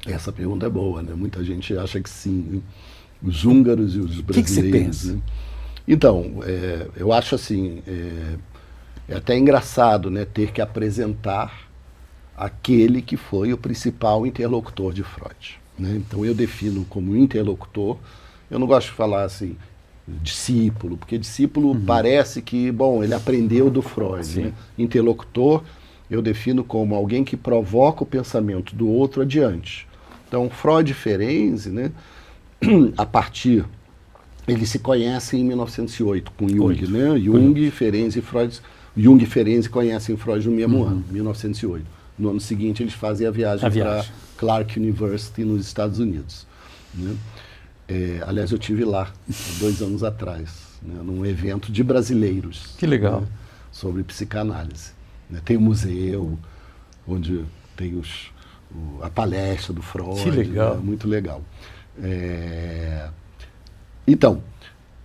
Essa pergunta é boa, né? Muita gente acha que sim, né? Os húngaros e os brasileiros. O que você pensa? Né? Então, eu acho assim... É até engraçado, né, ter que apresentar aquele que foi o principal interlocutor de Freud. Né? Então eu defino como interlocutor, eu não gosto de falar assim, discípulo, porque discípulo parece que, bom, ele aprendeu do Freud. Né? Interlocutor eu defino como alguém que provoca o pensamento do outro adiante. Então Freud e Ferenczi, né, a partir... Eles se conhecem em 1908 com Jung, né? Jung, Ferenczi e Freud... Jung e Ferenczi conhecem Freud no mesmo ano, 1908. No ano seguinte, eles fazem a viagem para Clark University, nos Estados Unidos. Né? Aliás, eu estive lá, 2 anos atrás, né, num evento de brasileiros. Que legal. Né, sobre psicanálise. Né? Tem um museu, onde tem a palestra do Freud. Que legal. Né? Muito legal. Então,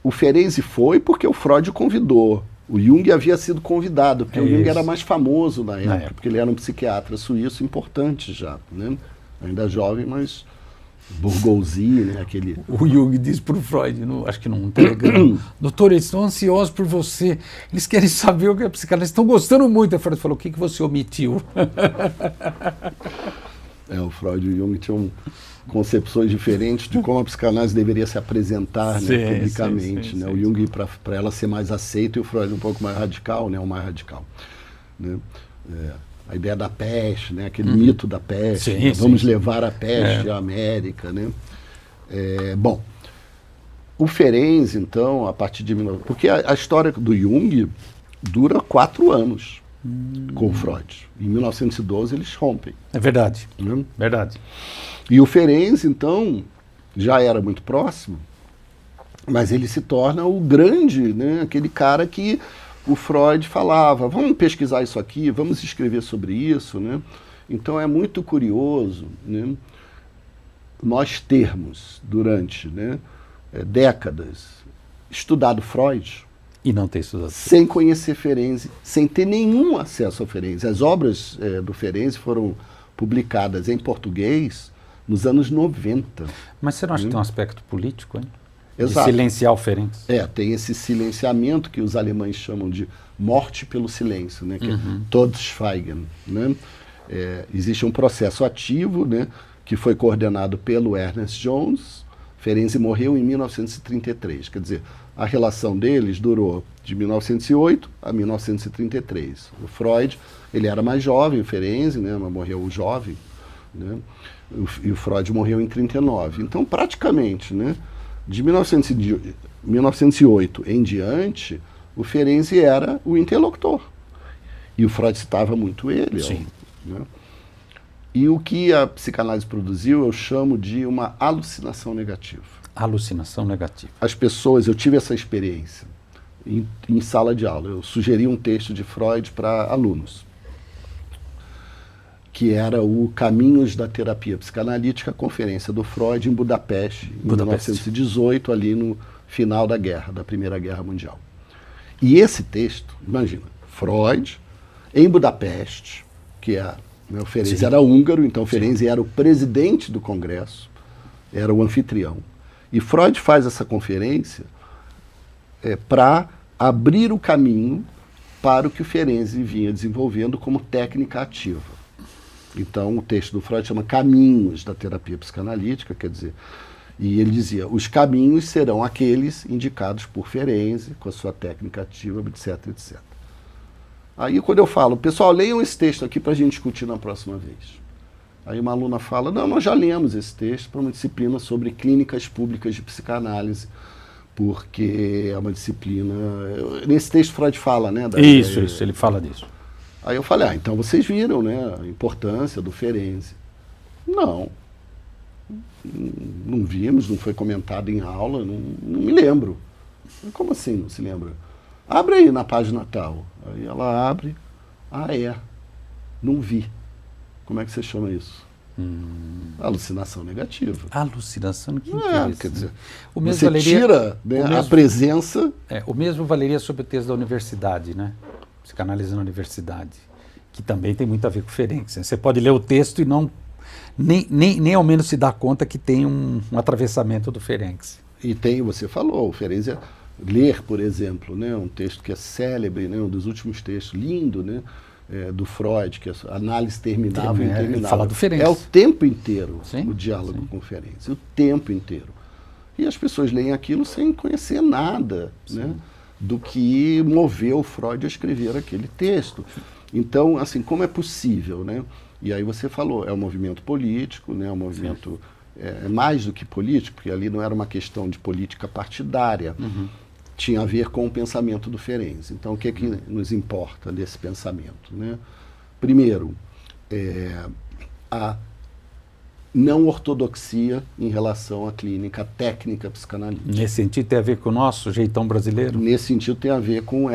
o Ferenczi foi porque o Freud o convidou. O Jung havia sido convidado, porque o Jung era mais famoso na época, porque ele era um psiquiatra suíço importante já, né? Ainda jovem, mas bourgeoisie, né? Aquele... O Jung disse para o Freud, acho que num telegrama, doutor, eles estão ansiosos por você, eles querem saber o que é psicanálise, estão gostando muito. O Freud falou, o que você omitiu? O Freud e o Jung tinham concepções diferentes de como a psicanálise deveria se apresentar, né, publicamente. Sim, né? O Jung para ela ser mais aceita e o Freud um pouco mais radical, né, o mais radical. né? A ideia da peste, né? Aquele mito da peste, Sim, né? Vamos sim. levar a peste à América, né? Bom, o Ferenczi, então, a partir de... Porque a história do Jung dura 4 anos com o Freud. Em 1912 eles rompem. É verdade, Né? verdade. E o Ferenczi, então, já era muito próximo, mas ele se torna o grande, né? Aquele cara que o Freud falava, vamos pesquisar isso aqui, vamos escrever sobre isso, né? Então é muito curioso, né, nós termos, durante, né, décadas, estudado Freud, E não ter estudado. sem conhecer Ferenczi, sem ter nenhum acesso ao Ferenczi. As obras do Ferenczi foram publicadas em português nos anos 90. Mas você não acha que tem um aspecto político, hein? Exato. De silenciar o Ferenczi. Tem esse silenciamento que os alemães chamam de morte pelo silêncio, né? Que é Todesschweigen, né? Existe um processo ativo, né, que foi coordenado pelo Ernest Jones. Ferenczi morreu em 1933, quer dizer, a relação deles durou de 1908 a 1933. O Freud, ele era mais jovem, o Ferenczi, né, mas morreu jovem, né? E o Freud morreu em 39. Então, praticamente, né, de 1908 em diante, o Ferenczi era o interlocutor. E o Freud citava muito ele. Sim. Né? E o que a psicanálise produziu, eu chamo de uma alucinação negativa. Alucinação negativa. As pessoas, eu tive essa experiência em sala de aula. Eu sugeri um texto de Freud para alunos, que era o Caminhos da Terapia Psicanalítica, Conferência do Freud em Budapeste, em 1918, ali no final da guerra, da Primeira Guerra Mundial. E esse texto, imagina, Freud em Budapeste, que o Ferenczi era húngaro, então Ferenczi era o presidente do Congresso, era o anfitrião. E Freud faz essa conferência para abrir o caminho para o que o Ferenczi vinha desenvolvendo como técnica ativa. Então, o texto do Freud chama Caminhos da Terapia Psicanalítica, quer dizer, e ele dizia, os caminhos serão aqueles indicados por Ferenczi, com a sua técnica ativa, etc, etc. Aí, quando eu falo, pessoal, leiam esse texto aqui para a gente discutir na próxima vez. Aí uma aluna fala, não, nós já lemos esse texto para uma disciplina sobre clínicas públicas de psicanálise, porque é uma disciplina... Nesse texto Freud fala, né? Isso, ele fala disso. Aí eu falei, então vocês viram, né, a importância do Ferenczi. Não vimos, não foi comentado em aula, não me lembro. Como assim não se lembra? Abre aí na página tal. Aí ela abre, não vi. Como é que você chama isso? Alucinação negativa. Alucinação negativa. Quer dizer, o mesmo você valeria, tira, né, a presença... o mesmo valeria sobre o texto da universidade, né? Psicanálise na universidade, que também tem muito a ver com Ferenczi. Você pode ler o texto e nem ao menos se dar conta que tem um atravessamento do Ferenczi. E tem, você falou, o Ferenczi, ler, por exemplo, né, um texto que é célebre, né, um dos últimos textos, lindo, né, do Freud, que é a análise terminava e interminável. Fala do Ferenczi. É o tempo inteiro o diálogo sim. com o Ferenczi, o tempo inteiro. E as pessoas leem aquilo sem conhecer nada, né, do que moveu o Freud a escrever aquele texto. Então, assim, como é possível, né? E aí você falou, é um movimento político, né? Um movimento mais do que político, porque ali não era uma questão de política partidária, tinha a ver com o pensamento do Ferenczi. Então, o que é que nos importa desse pensamento, né? Primeiro, a não ortodoxia em relação à clínica técnica psicanalítica. Nesse sentido tem a ver com o nosso jeitão brasileiro? Nesse sentido tem a ver com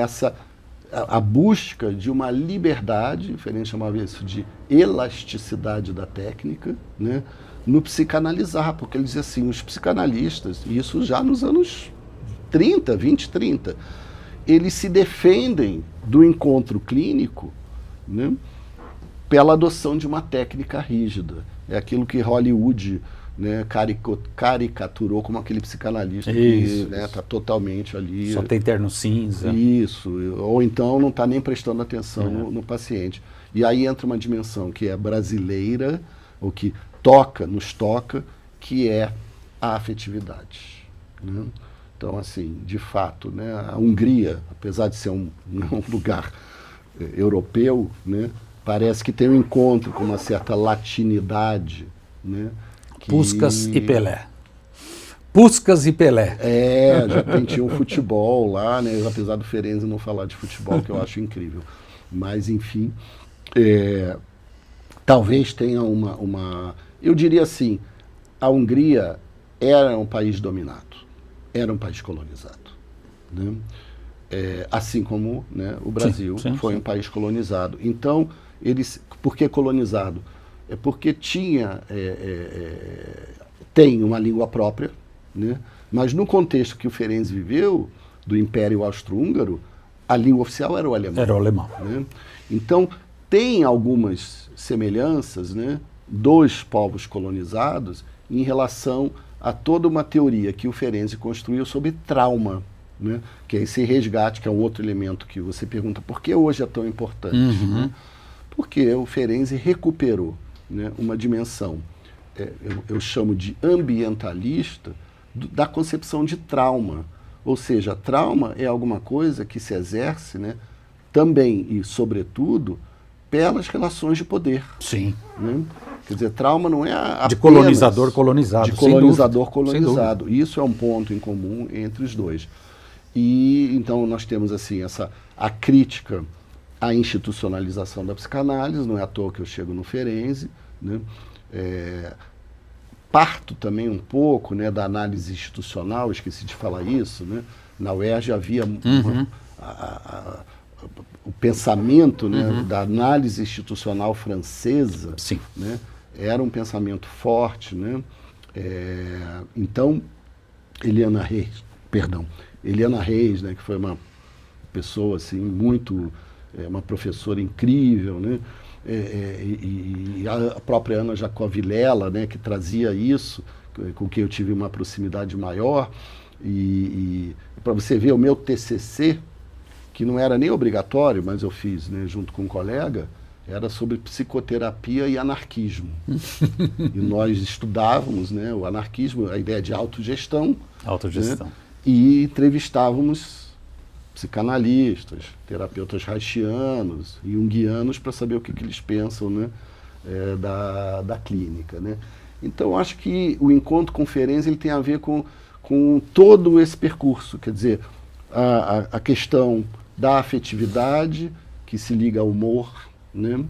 a busca de uma liberdade, o Ferenczi chamava isso de elasticidade da técnica, né, no psicanalizar, porque ele dizia assim, os psicanalistas, e isso já nos anos 20, 30, eles se defendem do encontro clínico, né, pela adoção de uma técnica rígida. É aquilo que Hollywood, né, caricaturou como aquele psicanalista que está totalmente ali. Só tem terno cinza. Isso, ou então não está nem prestando atenção no paciente. E aí entra uma dimensão que é brasileira, ou que nos toca, que é a afetividade. Né? Então, assim, de fato, né, a Hungria, apesar de ser um lugar europeu, né, parece que tem um encontro com uma certa latinidade, né? Puskás e Pelé. Puskás e Pelé. Já tinha um futebol lá, né, apesar do Ferenc não falar de futebol, que eu acho incrível. Mas, enfim, talvez tenha eu diria assim, a Hungria era um país dominado, era um país colonizado, né? Assim como, né, o Brasil foi um país colonizado. Então, por que colonizado? É porque tem uma língua própria, né? Mas no contexto que o Ferenc viveu, do Império Austro-Húngaro, a língua oficial era o alemão. Era o alemão. Né? Então, tem algumas semelhanças, né, dos povos colonizados em relação a toda uma teoria que o Ferenc construiu sobre trauma, né, que é esse resgate, que é um outro elemento que você pergunta por que hoje é tão importante. Né? Porque o Ferenc recuperou, né, uma dimensão, eu chamo de ambientalista, da concepção de trauma. Ou seja, trauma é alguma coisa que se exerce, né, também e, sobretudo, pelas relações de poder. Sim. Né? Quer dizer, trauma não é apenas de colonizador colonizado. De colonizador colonizado. Isso é um ponto em comum entre os dois. E então nós temos assim a crítica à institucionalização da psicanálise, não é à toa que eu chego no Ferenc, né? Parto também um pouco, né, da análise institucional, esqueci de falar isso, né? Na UERJ havia o pensamento, né, da análise institucional francesa, né, era um pensamento forte, né? Então, Eliana Reis, né, que foi uma pessoa assim muito, uma professora incrível, né? E a própria Ana Jacob Vilela, né, que trazia isso, com quem eu tive uma proximidade maior. E para você ver, o meu TCC, que não era nem obrigatório, mas eu fiz, né, junto com um colega, era sobre psicoterapia e anarquismo. E nós estudávamos, né, o anarquismo, a ideia de autogestão. Autogestão. Né, e entrevistávamos psicanalistas, terapeutas reichianos, junguianos, para saber o que eles pensam, né, da clínica. Né. Então, acho que o encontro com o Ferenc ele tem a ver com todo esse percurso, quer dizer, a questão da afetividade, que se liga ao humor, né?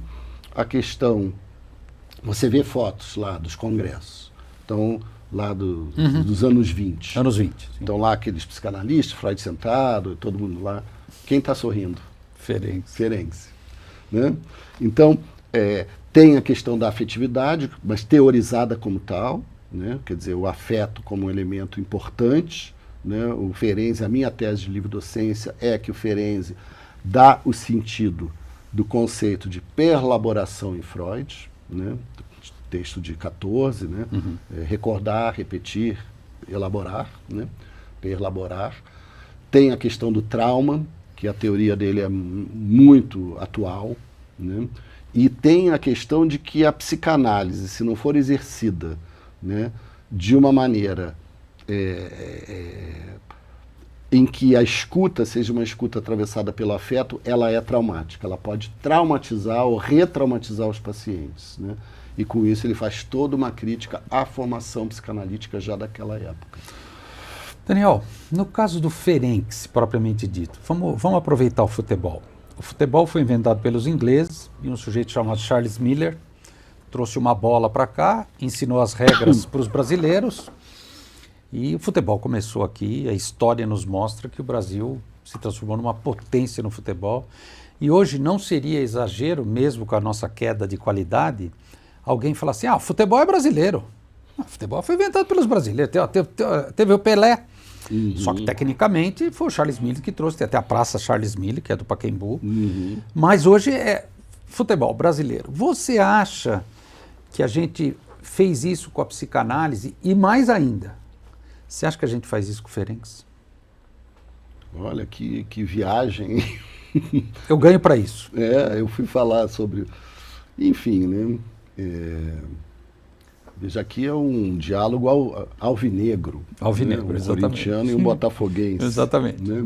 A questão, você vê fotos lá dos congressos, então, lá dos anos 20. Anos 20. Sim. Então, lá aqueles psicanalistas, Freud sentado, todo mundo lá. Quem está sorrindo? Ferenc. Né? Então, tem a questão da afetividade, mas teorizada como tal, né? Quer dizer, o afeto como um elemento importante. Né? O Ferenc, a minha tese de livre-docência é que o Ferenc dá o sentido do conceito de perlaboração em Freud, né? Texto de 14, né? Recordar, repetir, elaborar, né? Perlaborar. Tem a questão do trauma, que a teoria dele é muito atual, né? E tem a questão de que a psicanálise, se não for exercida, né, de uma maneira em que a escuta seja uma escuta atravessada pelo afeto, ela é traumática. Ela pode traumatizar ou retraumatizar os pacientes, né? E com isso ele faz toda uma crítica à formação psicanalítica já daquela época. Daniel, no caso do Ferenc, propriamente dito, vamos aproveitar o futebol. O futebol foi inventado pelos ingleses e um sujeito chamado Charles Miller trouxe uma bola para cá, ensinou as regras para os brasileiros e o futebol começou aqui. A história nos mostra que o Brasil se transformou numa potência no futebol e hoje não seria exagero, mesmo com a nossa queda de qualidade, alguém falar assim, o futebol é brasileiro. O futebol foi inventado pelos brasileiros, teve o Pelé. Só que tecnicamente foi o Charles Miller que trouxe, tem até a Praça Charles Miller, que é do Pacaembu, mas hoje é futebol brasileiro. Você acha que a gente fez isso com a psicanálise e mais ainda, você acha que a gente faz isso com o Ferenc? Olha, que viagem. Eu ganho para isso. Eu fui falar sobre... Enfim, né? Veja, aqui é um diálogo alvinegro. Alvinegro, né? Um exatamente. Um corintiano e um botafoguense. Exatamente. Né?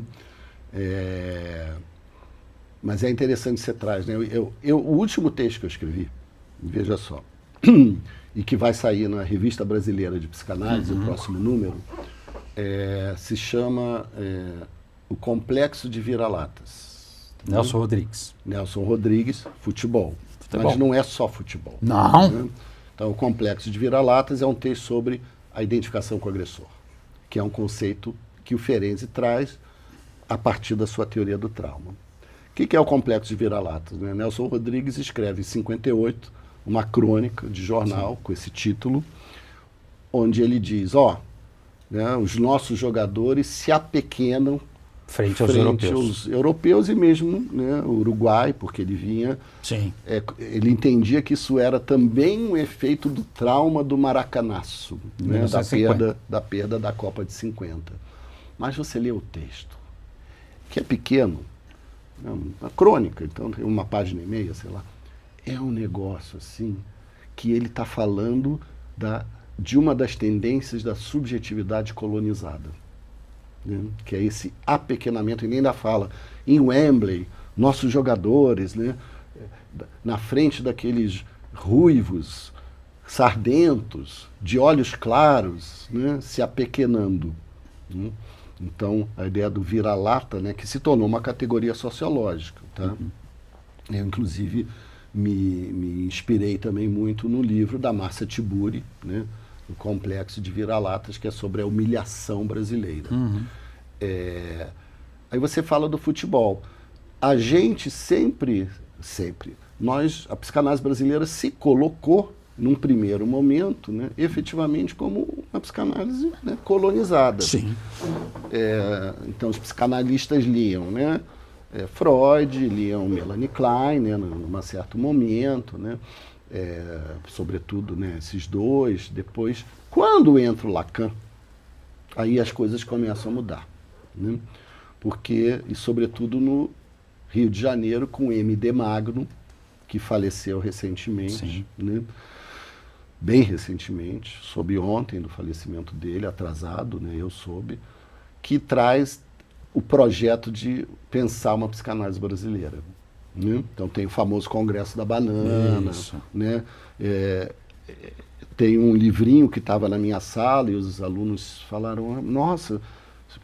Mas é interessante que você traz, né? O último texto que eu escrevi, veja só, e que vai sair na Revista Brasileira de Psicanálise, o próximo número, se chama O Complexo de Vira-Latas. Nelson Rodrigues. Nelson Rodrigues, futebol. Mas não é só futebol. Não. Né? Então, o Complexo de Vira-Latas é um texto sobre a identificação com o agressor, que é um conceito que o Ferenczi traz a partir da sua teoria do trauma. O que é o Complexo de Vira-Latas? Né? Nelson Rodrigues escreve em 58 uma crônica de jornal com esse título, onde ele diz, né, os nossos jogadores se apequenam frente aos europeus e mesmo, né, o Uruguai, porque ele vinha... Sim. Ele entendia que isso era também um efeito do trauma do Maracanaço, né, da perda da Copa de 50. Mas você lê o texto, que é pequeno, uma crônica, então tem uma página e meia, sei lá. É um negócio assim, que ele está falando de uma das tendências da subjetividade colonizada, né? Que é esse apequenamento. Ele ainda fala, em Wembley, nossos jogadores, né, na frente daqueles ruivos, sardentos, de olhos claros, né, se apequenando. Né? Então, a ideia do vira-lata, né, que se tornou uma categoria sociológica. Tá? Eu, inclusive, me inspirei também muito no livro da Márcia Tiburi, né, O Complexo de Vira-Latas, que é sobre a humilhação brasileira. Aí você fala do futebol. A gente sempre, a psicanálise brasileira se colocou, num primeiro momento, né, efetivamente como uma psicanálise, né, colonizada. Sim. Então, os psicanalistas liam, né, Freud, liam Melanie Klein, né, num certo momento, né, sobretudo, né, esses dois. Depois, quando entra o Lacan, aí as coisas começam a mudar. Né, porque, e sobretudo no Rio de Janeiro, com M.D. Magno, que faleceu recentemente, né, bem recentemente, soube ontem do falecimento dele, atrasado, né, eu soube, que traz o projeto de pensar uma psicanálise brasileira. Né? Então tem o famoso Congresso da Banana, né? Tem um livrinho que estava na minha sala e os alunos falaram, nossa,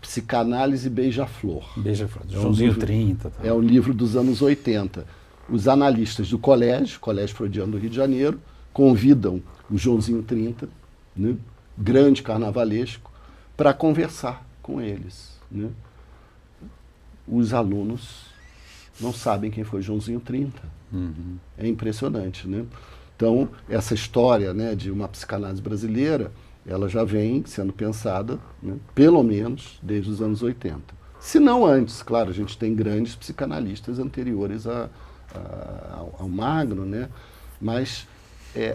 Psicanálise Beija-Flor. Beija-Flor, Joãozinho 30. Tá. É um livro dos anos 80. Os analistas do Colégio Freudiano do Rio de Janeiro, convidam o Joãozinho 30, né, grande carnavalesco, para conversar com eles. Né? Os alunos não sabem quem foi Joãozinho 30. É impressionante. Né? Então, essa história, né, de uma psicanálise brasileira, ela já vem sendo pensada, né, pelo menos desde os anos 80. Se não antes, claro, a gente tem grandes psicanalistas anteriores ao Magno, né, mas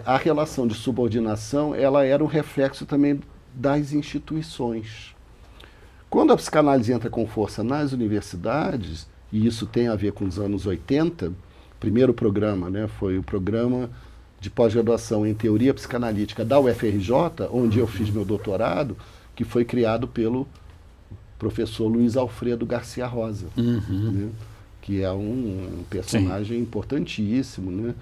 a relação de subordinação, ela era um reflexo também das instituições. Quando a psicanálise entra com força nas universidades, e isso tem a ver com os anos 80, o primeiro programa, né, foi o programa de pós-graduação em teoria psicanalítica da UFRJ, onde eu fiz meu doutorado, que foi criado pelo professor Luiz Alfredo Garcia Rosa, né, que é um personagem importantíssimo, né,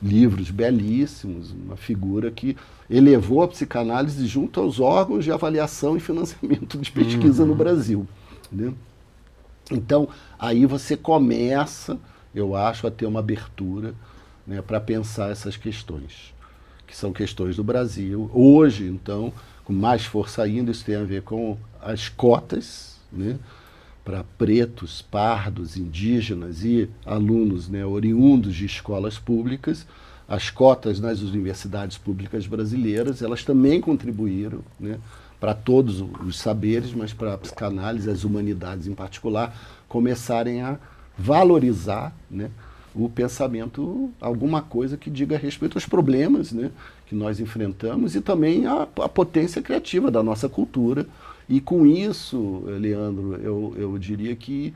livros belíssimos, uma figura que elevou a psicanálise junto aos órgãos de avaliação e financiamento de pesquisa no Brasil. Né? Então, aí você começa, eu acho, a ter uma abertura, né, para pensar essas questões, que são questões do Brasil. Hoje, então, com mais força ainda, isso tem a ver com as cotas, né, para pretos, pardos, indígenas e alunos, né, oriundos de escolas públicas. As cotas nas universidades públicas brasileiras, elas também contribuíram, né, para todos os saberes, mas para a psicanálise, as humanidades em particular, começarem a valorizar, né, o pensamento, alguma coisa que diga respeito aos problemas, né, que nós enfrentamos e também a potência criativa da nossa cultura. E com isso, Leandro, eu diria que,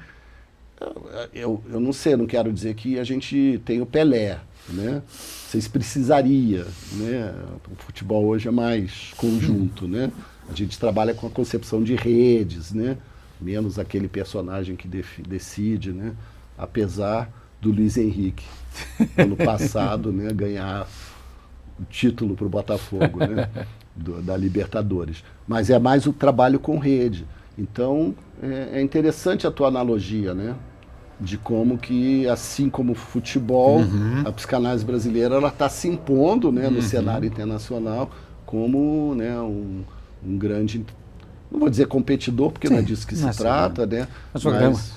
eu não sei, não quero dizer que a gente tem o Pelé, né? Vocês precisariam, né? O futebol hoje é mais conjunto, né? A gente trabalha com a concepção de redes, né? Menos aquele personagem que decide, né, apesar do Luiz Henrique, ano passado, né, ganhar o título para o Botafogo, né, da Libertadores. Mas é mais o trabalho com rede. Então, é interessante a tua analogia, né, de como que, assim como o futebol, a psicanálise brasileira está se impondo, né, no cenário internacional como, né, um grande, não vou dizer competidor, porque não é disso que se trata, né?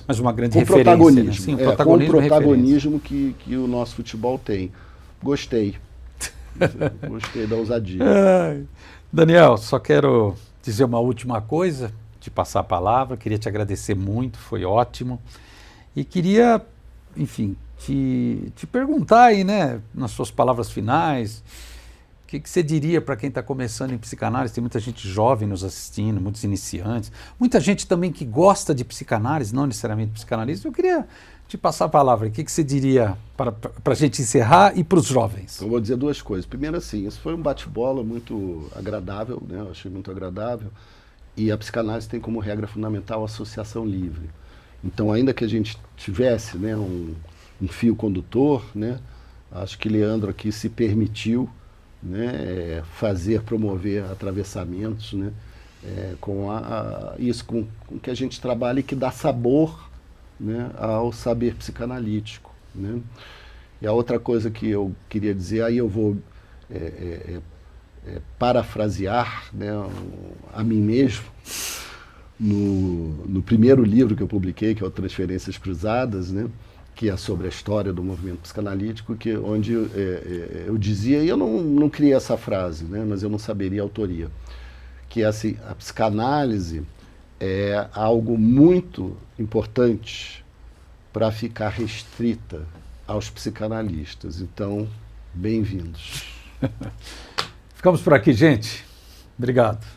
Mas uma grande com referência. Protagonismo, Né? Sim, com o protagonismo que o nosso futebol tem. Gostei. Gostei da ousadia. Daniel, só quero dizer uma última coisa, te passar a palavra, queria te agradecer muito, foi ótimo. E queria, enfim, te perguntar aí, né, nas suas palavras finais, o que você diria para quem está começando em psicanálise? Tem muita gente jovem nos assistindo, muitos iniciantes, muita gente também que gosta de psicanálise, não necessariamente psicanalista. Eu queria te passar a palavra. O que você diria para a gente encerrar e para os jovens? Então, eu vou dizer duas coisas. Primeiro, assim, isso foi um bate-bola muito agradável, né? Eu achei muito agradável. E a psicanálise tem como regra fundamental a associação livre. Então, ainda que a gente tivesse, né, um fio condutor, né, acho que Leandro aqui se permitiu, né, promover atravessamentos, né, com isso com que a gente trabalha e que dá sabor, né, ao saber psicanalítico, né. E a outra coisa que eu queria dizer, aí eu vou parafrasear, né, a mim mesmo, no primeiro livro que eu publiquei, que é o Transferências Cruzadas, né, que é sobre a história do movimento psicanalítico, onde eu dizia, e eu não criei essa frase, né, mas eu não saberia a autoria, que é assim, a psicanálise é algo muito importante para ficar restrita aos psicanalistas. Então, bem-vindos. Ficamos por aqui, gente. Obrigado.